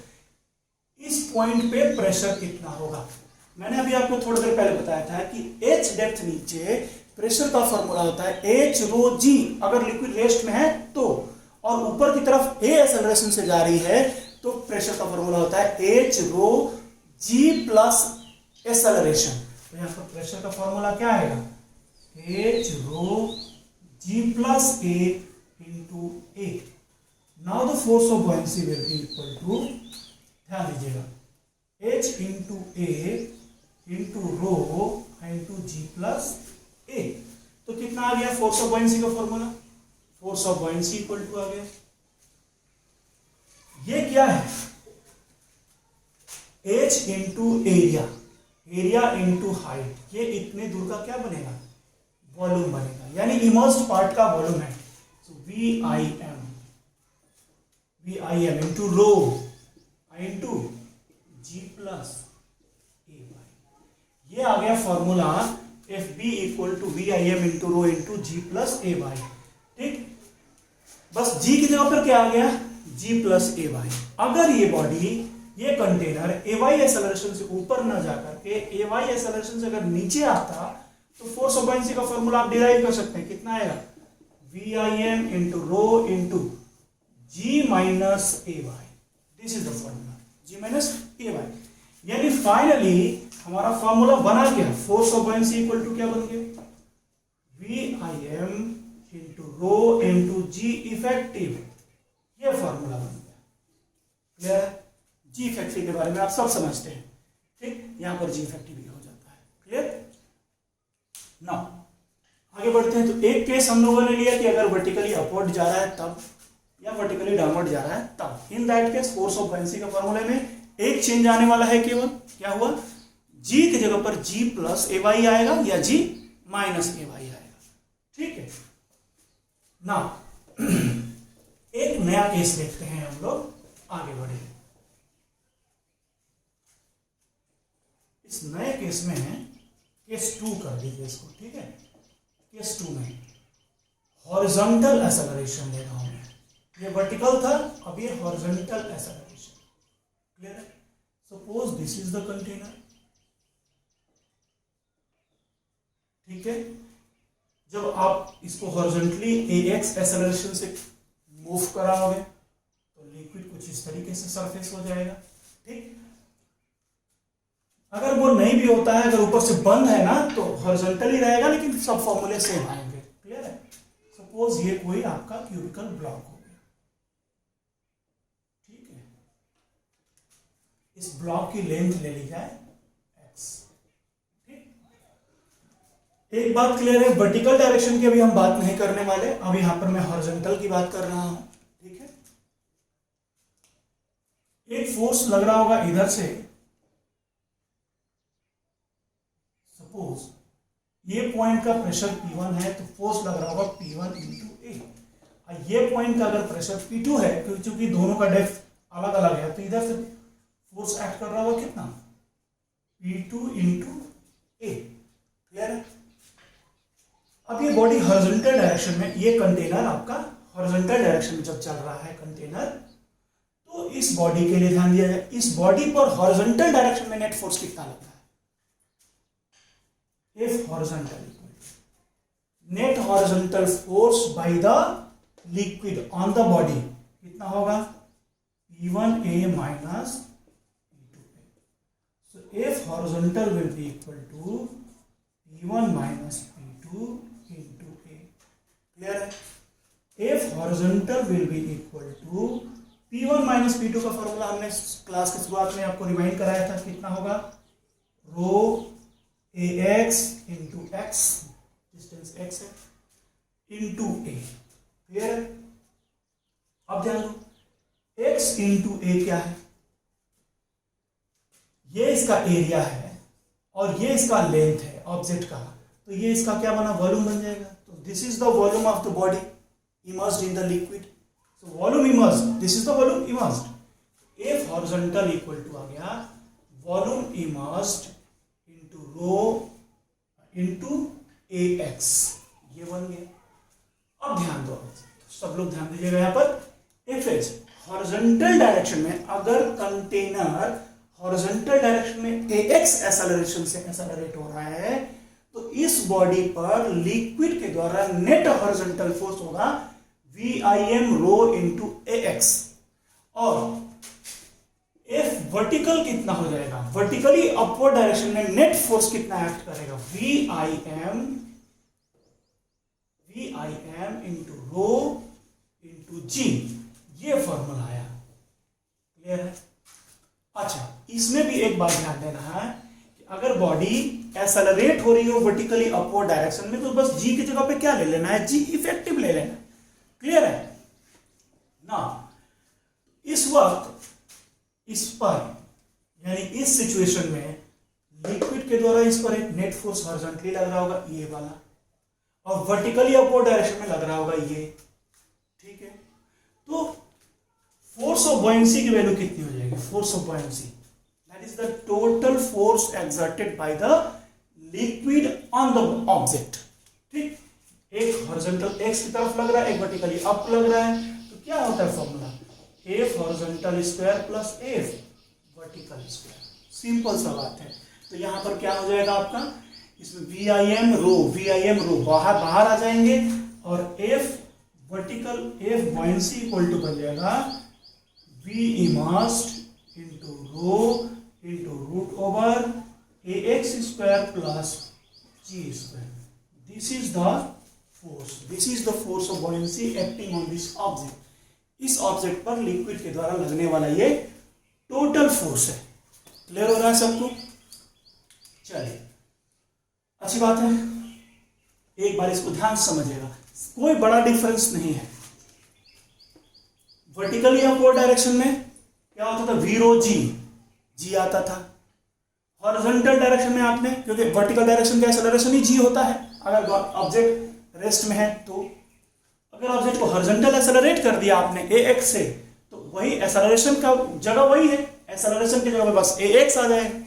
इस पॉइंट पे प्रेशर कितना होगा, मैंने अभी आपको थोड़ी देर पहले बताया था कि H डेप्थ नीचे प्रेशर का फॉर्मूला होता है H रो G, अगर लिक्विड रेस्ट में है तो, और ऊपर की तरफ A एक्सेलरेशन से जा रही है तो प्रेशर का फॉर्मूला होता है H rho G plus acceleration. तो यहाँ पर प्रेशर का फॉर्मूला क्या आएगा, H rho G plus A into A। Now the force of buoyancy will be equal to, ध्यान दीजिएगा, H into A into rho into G plus A। तो कितना आ गया फोर्स ऑफ बॉयंसी का formula, force of buoyancy equal to आ गया, ये क्या है, H into area, area into height, ये इतने दूर का क्या बनेगा, वॉल्यूम बनेगा, यानी इमर्स्ड पार्ट का वॉल्यूम है। So VIM into rho into G plus A, ये आ गया formula FB equal to VIM into rho into G plus A, ठीक। बस G की जगह पर क्या आ गया, G प्लस A। अगर ये बॉडी, ये कंटेनर AY एक्सेलरेशन से ऊपर न जाकर के AY एक्सेलरेशन से अगर नीचे आता तो फोर्स ऑफ बॉयंसी का फॉर्मूला आप डिराइव कर सकते हैं, कितना आएगा, VIM into rho into G minus AY, this is the formula, G minus AY। यानी फाइनली हमारा फॉर्मूला बना क्या, force of buoyancy equal to क्या बन गया, VIM into rho into G effective, ये फॉर्मूला बन गया, क्लियर है। G इफेक्टिव के बारे में आप सब समझते हैं, ठीक, यहां पर G इफेक्टिव भी हो जाता है, क्लियर। नाउ आगे बढ़ते हैं, तो एक केस हम लोगों ने लिया कि अगर वर्टिकली अपवर्ड जा रहा है तब, या वर्टिकली डाउनवर्ड जा रहा है तब, इन that case force of buoyancy का फॉर्मूले में एक चेंज आने वाला है, केवल क्या हुआ, G की जगह पर G प्लस AY आएगा या G माइनस AY आएगा, ठीक है। ना एक नया केस देखते हैं, हम लोग आगे बढ़े। इस नए केस में केस 2 कर दीजिए इसको, ठीक है। केस 2 में हॉरिजॉन्टल एक्सेलरेशन ले रहा हूं मैं, ये वर्टिकल था, अब ये हॉरिजॉन्टल एक्सेलरेशन, क्लियर है। Suppose this is the container, ठीक है, जब आप इसको हॉरिजॉन्टली ax एक्सेलरेशन से मूव कराओगे तो लिक्विड कुछ इस तरीके से सरफेस हो जाएगा। ठीक, अगर वो नहीं भी होता है, अगर ऊपर से बंद है ना तो हॉरिजॉन्टली रहेगा, लेकिन सब फॉर्मूले सेम आएंगे। क्लियर है? सपोज ये कोई आपका क्यूबिकल ब्लॉक हो गया, ठीक है, इस ब्लॉक की लेंथ ले ली जाए x। ठीक, एक बात क्लियर है, वर्टिकल डायरेक्शन की अभी हम बात नहीं करने वाले, अब यहां पर मैं हॉरिजॉन्टल की बात कर रहा हूं। ठीक है, एक फोर्स लग रहा होगा इधर से, सपोज ये पॉइंट का प्रेशर P1 है तो फोर्स लग रहा होगा P1 इंटू ए। ये पॉइंट का अगर प्रेशर P2 है, क्योंकि दोनों का डेप्थ अलग अलग है, तो इधर से फोर्स एक्ट कर रहा होगा कितना, P2 इंटू ए। क्लियर है? अब ये बॉडी हॉरिजॉन्टल डायरेक्शन में, ये कंटेनर आपका हॉरिजॉन्टल डायरेक्शन में जब चल रहा है कंटेनर, तो इस बॉडी के लिए ध्यान दिया जाए, इस बॉडी पर हॉरिजॉन्टल डायरेक्शन में नेट फोर्स कितना लगता है, if horizontal equal net horizontal force by the liquid on the body कितना होगा, P1A minus P2A। so if horizontal will be equal to P1 minus P2 into A। clear है? if horizontal will be equal to P1 minus P2 का formula हमने class की शुरुआत में आपको remind कराया था, कितना होगा, रो ax into x, distance x है, इंटू a। क्लियर है? अब ध्यान दो, x इंटू a क्या है, ये इसका एरिया है और ये इसका लेंथ है ऑब्जेक्ट का, तो ये इसका क्या बना, वॉल्यूम बन जाएगा। तो this is the volume of the body immersed in the liquid. So volume immersed, this is the volume immersed. If horizontal equal to आ गया volume immersed into rho into ax, ये बन गया। अब ध्यान दो, सब लोग ध्यान दीजिएगा यहाँ पर, इफ इज हॉरिजॉन्टल डायरेक्शन में, अगर कंटेनर हॉरिजॉन्टल डायरेक्शन में ax एक्सेलरेशन से एक्सेलरेट हो रहा है, तो इस बॉडी पर लिक्विड के द्वारा नेट हॉरिजॉन्टल फोर्स होगा VIM रो इंटू ax। और F वर्टिकल कितना हो जाएगा, वर्टिकली अपवर्ड डायरेक्शन में नेट फोर्स कितना एक्ट करेगा, VIM into rho into g. ये फॉर्मूला आया। क्लियर है? अच्छा, इसमें भी एक बात ध्यान देना है कि अगर बॉडी एक्सेलरेट हो रही हो वर्टिकली अपवर्ड डायरेक्शन में, तो बस जी की जगह पे क्या ले लेना है, जी इफेक्टिव ले लेना है। क्लियर है ना? इस वक्त इस पर, यानी इस सिचुएशन में लिक्विड के द्वारा इस पर एक नेट फोर्स हॉरिजॉन्टली लग रहा होगा, ये वाला, और वर्टिकली अपवर्ड डायरेक्शन में लग रहा होगा ये। ठीक है, तो फोर्स ऑफ बॉयंसी की वैल्यू कितनी हो जाएगी, force of buoyancy that is the total force exerted by the liquid on the object. ठीक, एक हॉरिजॉन्टल एक्स की तरफ लग रहा है, एक वर्टिकली अप लग रहा है, तो क्या होता है formula, F horizontal square plus F vertical square. Simple सा बात है। तो यहां पर क्या हो जाएगा आपका, इसमें VIM रो बाहर आ जाएंगे, और F vertical, F buoyancy equal to बन जाएगा V immersed into rho into root over ax square plus g square. This is the force of buoyancy acting on this object. इस ऑब्जेक्ट पर लिक्विड के द्वारा लगने वाला ये टोटल फोर्स है। क्लियर हो रहा है सबको? चलिए, अच्छी बात है, एक बार इसको ध्यान से समझिएगा, कोई बड़ा डिफरेंस नहीं है। वर्टिकली अपवर्ड डायरेक्शन में क्या होता था, V रो जी आता था। हॉरिजॉन्टल डायरेक्शन में आपने, क्योंकि वर्टिकल डायरेक्शन का एक्सेलरेशन ही जी होता है अगर ऑब्जेक्ट रेस्ट में है, तो अगर ऑब्जेक्ट को हॉरिजॉन्टल एक्सेलरेट कर दिया आपने ax से, तो वही एक्सेलरेशन का जगह वही है, एक्सेलरेशन की जगह बस ax आ जाएगा,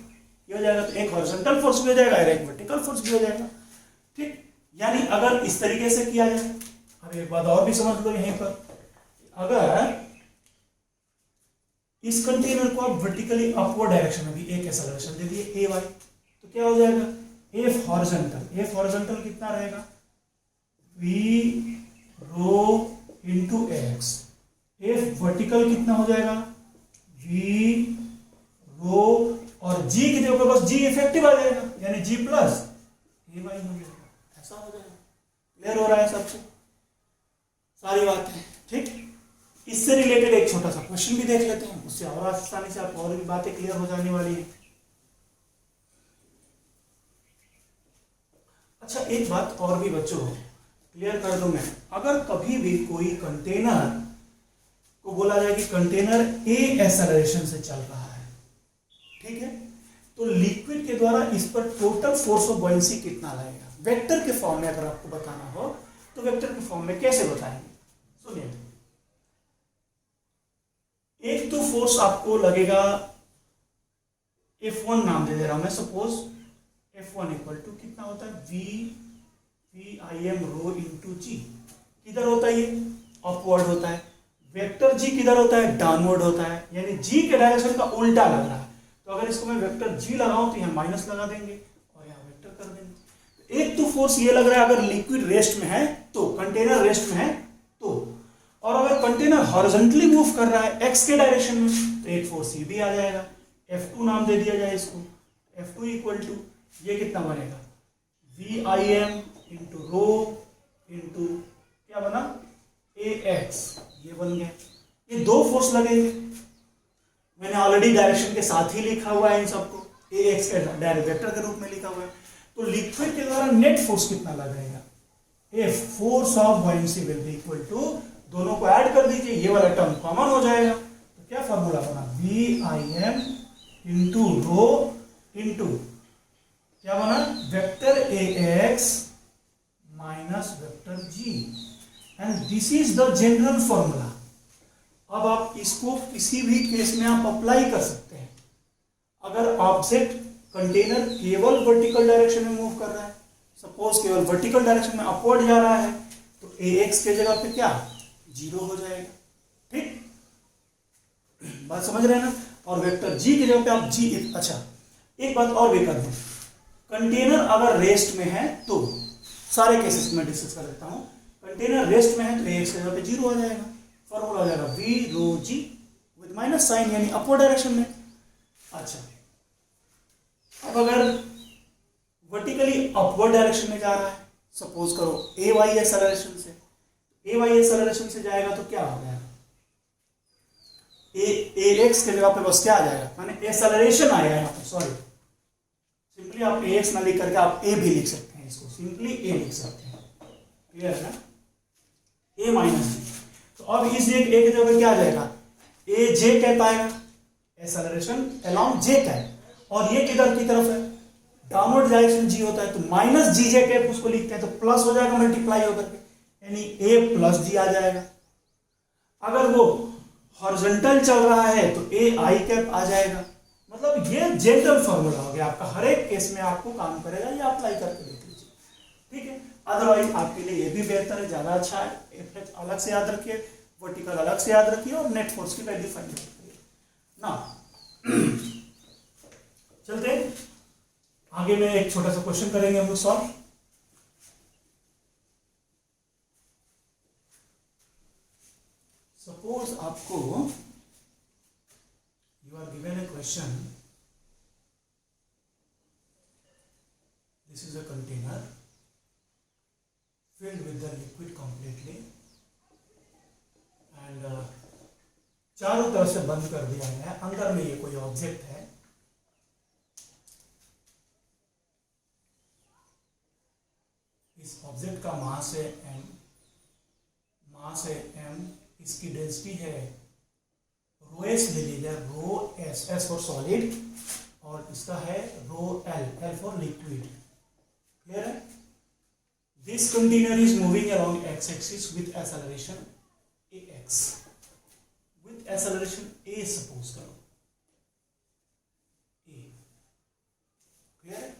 ये हो जाएगा। तो एक हॉरिजॉन्टल फोर्स भी हो जाएगा और एक वर्टिकल फोर्स भी हो जाएगा। ठीक, यानी अगर इस तरीके से किया जाए, अब एक बात और भी समझ लो यहीं पर, अगर इस कंटेनर को आप वर्टिकली अपवर्ड डायरेक्शन में भी एक एक्सेलरेशन दे दिए ay, तो क्या हो जाएगा, F हॉरिजॉन्टल कितना रहेगा, v rho into x, f vertical कितना हो जाएगा वी रो, और जी की जगह पे बस जी इफेक्टिव आ जाएगा यानी जी प्लस ए वाई हो जाएगा, ऐसा हो जाएगा। क्लियर हो रहा है सबसे सारी बातें, ठीक। इससे रिलेटेड एक छोटा सा क्वेश्चन भी देख लेते हैं, उससे और आसानी से आपको और भी बातें क्लियर हो जाने वाली है। अच्छा एक बात और भी बच्चों क्लियर कर दूं मैं, अगर कभी भी कोई कंटेनर को बोला जाए कि कंटेनर ए एक्सेलरेशन से चल रहा है, ठीक है, तो लिक्विड के द्वारा इस पर टोटल फोर्स ऑफ बॉयंसी कितना लगेगा, वेक्टर के फॉर्म में अगर आपको बताना हो तो वेक्टर के फॉर्म में कैसे बताएंगे। सुनिए, एक तो फोर्स आपको लगेगा F1 नाम दे दे रहा हूं मैं, सपोज F1 इक्वल टू कितना होता है V I M rho into g, किधर होता है ये अपवर्ड होता है, वेक्टर जी किधर होता है डाउनवर्ड होता है, यानी जी के डायरेक्शन का उल्टा लग रहा है, तो अगर इसको मैं वेक्टर जी लगाऊं तो यहाँ माइनस लगा देंगे और यहाँ वेक्टर कर देंगे। एक तो फोर्स ये लग रहा है अगर लिक्विड रेस्ट में है तो, कंटेनर रेस्ट में है तो, और अगर कंटेनर हॉरिजॉन्टली मूव कर रहा है एक्स के डायरेक्शन में तो एक फोर्स ये भी आ जाएगा, F2 नाम दे दिया जाए इसको, F2 इक्वल टू ये कितना बनेगा v I m into rho into क्या बना ए एक्स, ये बन गया। ये दो फोर्स लगेंगे, मैंने ऑलरेडी डायरेक्शन के साथ ही लिखा हुआ है इन सबको, ए एक्स के डायरेक्ट वेक्टर के रूप में लिखा हुआ है, तो लिक्विड के द्वारा नेट फोर्स कितना लगेगा, a force of buoyancy will be equal to, दोनों को ऐड कर दीजिए, ये वाला टर्म कॉमन हो जाएगा, तो क्या फॉर्मूला बना v I m into rho into क्या बना vector a x minus vector g, and this is the general formula. अब आप इसको किसी भी केस में आप अप्लाई कर सकते हैं, अगर ऑब्जेक्ट कंटेनर केवल वर्टिकल डायरेक्शन में मूव कर रहा है, सपोज केवल वर्टिकल डायरेक्शन में अपवर्ड जा रहा है, तो ए एक्स के जगह पे क्या जीरो हो जाएगा, ठीक बात समझ रहे हैं ना, और वेक्टर जी की जगह पे आप जी, अच्छा एक बात और भी कर दूं, कंटेनर अगर रेस्ट में है तो सारे केसेस में डिस्कस कर देता हूं, कंटेनर रेस्ट में है तो एक्स की जगह पे जीरो आ जाएगा, फॉर्मूला हो जाएगा v rho g with minus sign यानी अपवर्ड डायरेक्शन में। अच्छा अब अगर वर्टिकली अपवर्ड डायरेक्शन में जा रहा है, सपोज करो ए वाई एक्सेलरेशन से, ए वाई एक्सेलरेशन से जाएगा तो क्या हो जाएगा ए एक्स के जगह पे बस क्या आ जाएगा, माने एक्सेलरेशन आएगा यहाँ पे, सॉरी सिंपली आप ए एक्स ना लिख करके आप ए भी लिख सकते हैं, इसको सिंपली ए लिख सकते हैं, क्लियर है ना, ए माइनस जी, तो अब इस ए के जगह पे क्या आ जाएगा ए जे कैप आएगा, एक्सेलरेशन अलोंग जे कैप, और ये किधर की तरफ है डाउनवर्ड डायरेक्शन जी होता है, तो माइनस जी जे कैप उसको लिखते हैं, तो प्लस हो जाएगा मल्टीप्लाई होकर के, यानी ए प्लस जी आ जाएगा। अगर वो हॉरिजॉन्टल चल रहा है तो ए आई कैप आ जाएगा, मतलब ये जनरल फॉर्मूला हो गया आपका, हर एक केस में आपको काम करेगा, ये अप्लाई करके देख लीजिए, ठीक है। अदरवाइज आपके लिए ये भी बेहतर है, ज्यादा अच्छा है, एफ अलग से याद रखिए, वर्टिकल अलग से याद रखिए, और नेट फोर्स की वैल्यू फाइंड करिए ना। चलते हैं आगे में, एक छोटा सा क्वेश्चन करेंगे हम लोग सॉल्व। सपोज आपको you are given a question, this is a container filled with the liquid completely and चारों तरफ से बंद कर दिया गया है, अंदर में ये कोई ऑब्जेक्ट है, इस ऑब्जेक्ट का मास है m, इसकी डेंसिटी है रो एस ले लीजिए, rho s, s for solid, और इसका है rho l, l for liquid, clear है। This container is moving along x axis with acceleration a x, with acceleration a suppose करो ए, क्लियर है।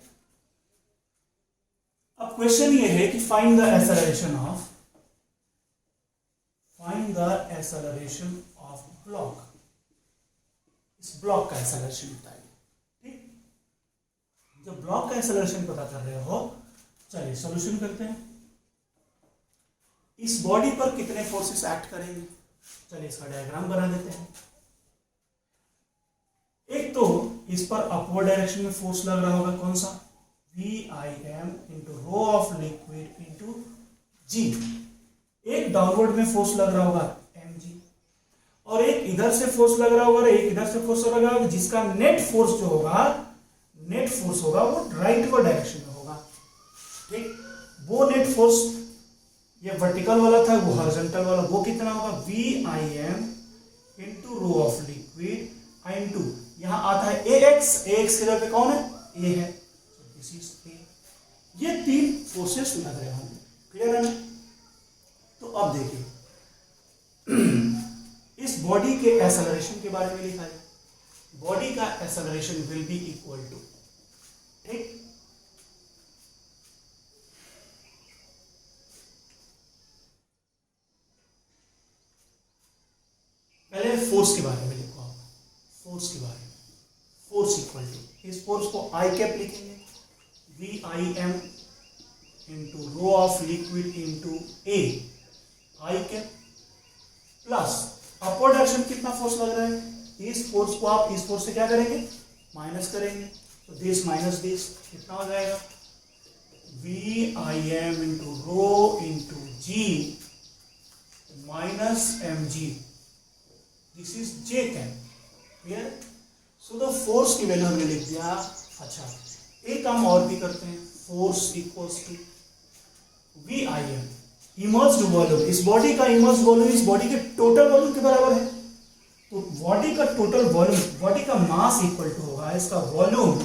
अब क्वेश्चन ये है कि find the acceleration of block, इस ब्लॉक का एक्सेलरेशन बताइए, ठीक। जब ब्लॉक का एक्सेलरेशन पता कर रहे हो, चलिए सॉल्यूशन करते हैं। इस बॉडी पर कितने फोर्सेस एक्ट करेंगे? चलिए इसका डायग्राम बना देते हैं। एक तो इस पर अपवर्ड डायरेक्शन में फोर्स लग रहा होगा, कौन सा? VIM into rho of liquid into G। एक डाउनवर्ड में फोर्स लग रहा होगा mg, और एक इधर से फोर्स लग रहा होगा, एक इधर से फोर्स लग रहा होगा, जिसका नेट फोर्स जो होगा, नेट फोर्स होगा वो राइटवर्ड डायरेक्शन में होगा। ठीक, वो नेट फोर्स ये वर्टिकल वाला था, वो हॉरिजॉन्टल वाला, वो कितना होगा? VIM into rho of liquid into यहां आता है AX की जगह पे कौन है? A है, दिस इज A। ये तीन फोर्सेस लग रहे होंगे, क्लियर है ना? तो अब देखिए इस बॉडी के एक्सेलरेशन के बारे में लिखा है, बॉडी का acceleration will be equal to, ठीक, पहले फोर्स के बारे में लिखो आप, फोर्स के बारे में, फोर्स इक्वल टू, इस फोर्स को I कैप लिखेंगे, VIM into rho of liquid into A, I cap plus upward direction कितना फोर्स लग रहा है, इस फोर्स को आप इस फोर्स से क्या करेंगे? माइनस करेंगे, तो दिस माइनस दिस कितना हो जाएगा? VIM into rho into G minus mg, this is J cap, clear? So the force की वैल्यू हमने लिख दिया। अच्छा, एक काम और भी करते हैं, force equals to VIM immersed volume, इस बॉडी का इमर्स्ड वॉल्यूम इस बॉडी के टोटल वॉल्यूम के बराबर है, तो बॉडी का टोटल वॉल्यूम, बॉडी का मास इक्वल टू होगा इसका वॉल्यूम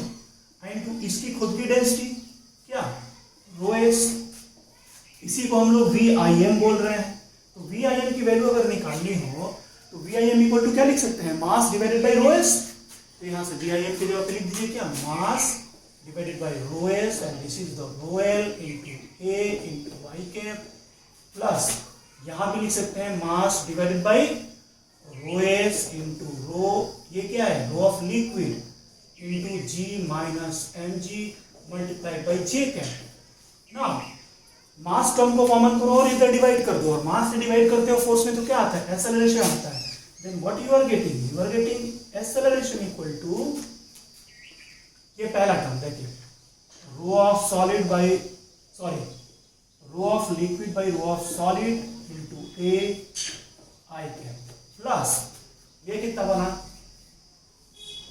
इनटू इसकी खुद की डेंसिटी, क्या? ρS, इसी को हम लोग VIM बोल रहे हैं। तो VIM की वैल्यू अगर निकालनी हो तो VIM इक्वल टू क्या लिख सकते हैं? Mass divided by ρS। तो यहां से VIM की जगह पे लिख दीजिए क्या? Mass divided by ρS, and this is the ρL into A into y cap, plus यहां भी लिख सकते हैं mass divided by ρS into rho, ये क्या है? Rho of liquid into G minus mg multiplied by J cap. ना mass term को कॉमन करो और इधर डिवाइड कर दो, और मास से डिवाइड करते हो फोर्स में तो क्या आता है? एक्सेलरेशन आता है। Then what you are getting? You are getting acceleration equal to, ये पहला टर्म देखिए, rho of solid by, sorry, rho of liquid by rho of solid into A I cap, plus ये कितना बना?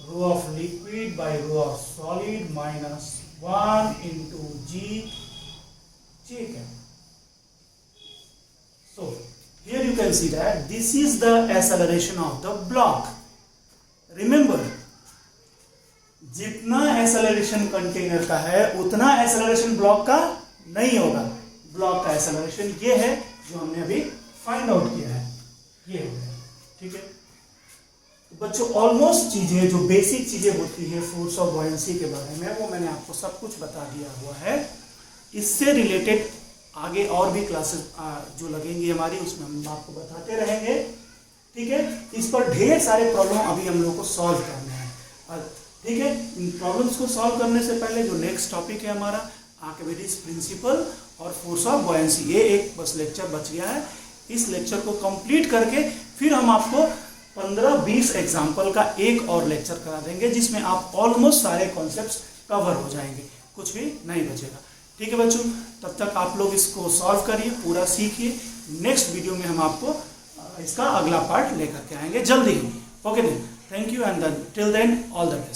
Rho of liquid by rho of solid minus 1 into G J cap. So here you can see that this is the acceleration of the block. Remember, जितना acceleration container का है उतना acceleration block का नहीं होगा। ब्लॉक का acceleration ये है जो हमने अभी फाइंड आउट किया है, ये हो गया, ठीक है। तो बच्चों ऑलमोस्ट चीजें जो बेसिक चीजें होती है फोर्स ऑफ बॉयंसी के बारे में, वो मैंने आपको सब कुछ बता दिया हुआ है। इससे रिलेटेड आगे और भी क्लासेस जो लगेंगी हमारी, उसमें हम आपको बताते रहेंगे, ठीक है। इस पर ढेर सारे प्रॉब्लम अभी हम लोग को सॉल्व करने हैं, ठीक है। इन प्रॉब्लम्स को सॉल्व करने से पहले जो नेक्स्ट टॉपिक है हमारा आर्किमिडीज प्रिंसिपल और फोर्स ऑफ बॉयंसी, ये एक बस लेक्चर बच गया है। इस लेक्चर को कंप्लीट करके फिर हम आपको 15-20 एग्जाम्पल का एक और लेक्चर करा देंगे, जिसमें आप ऑलमोस्ट सारे कॉन्सेप्ट्स कवर हो जाएंगे, कुछ भी नहीं बचेगा, ठीक है बच्चों। तब तक आप लोग इसको सॉल्व करिए, पूरा सीखिए। नेक्स्ट वीडियो में हम आपको इसका अगला पार्ट लेकर के आएंगे जल्दी ही। Okay then, thank you and till then all the best.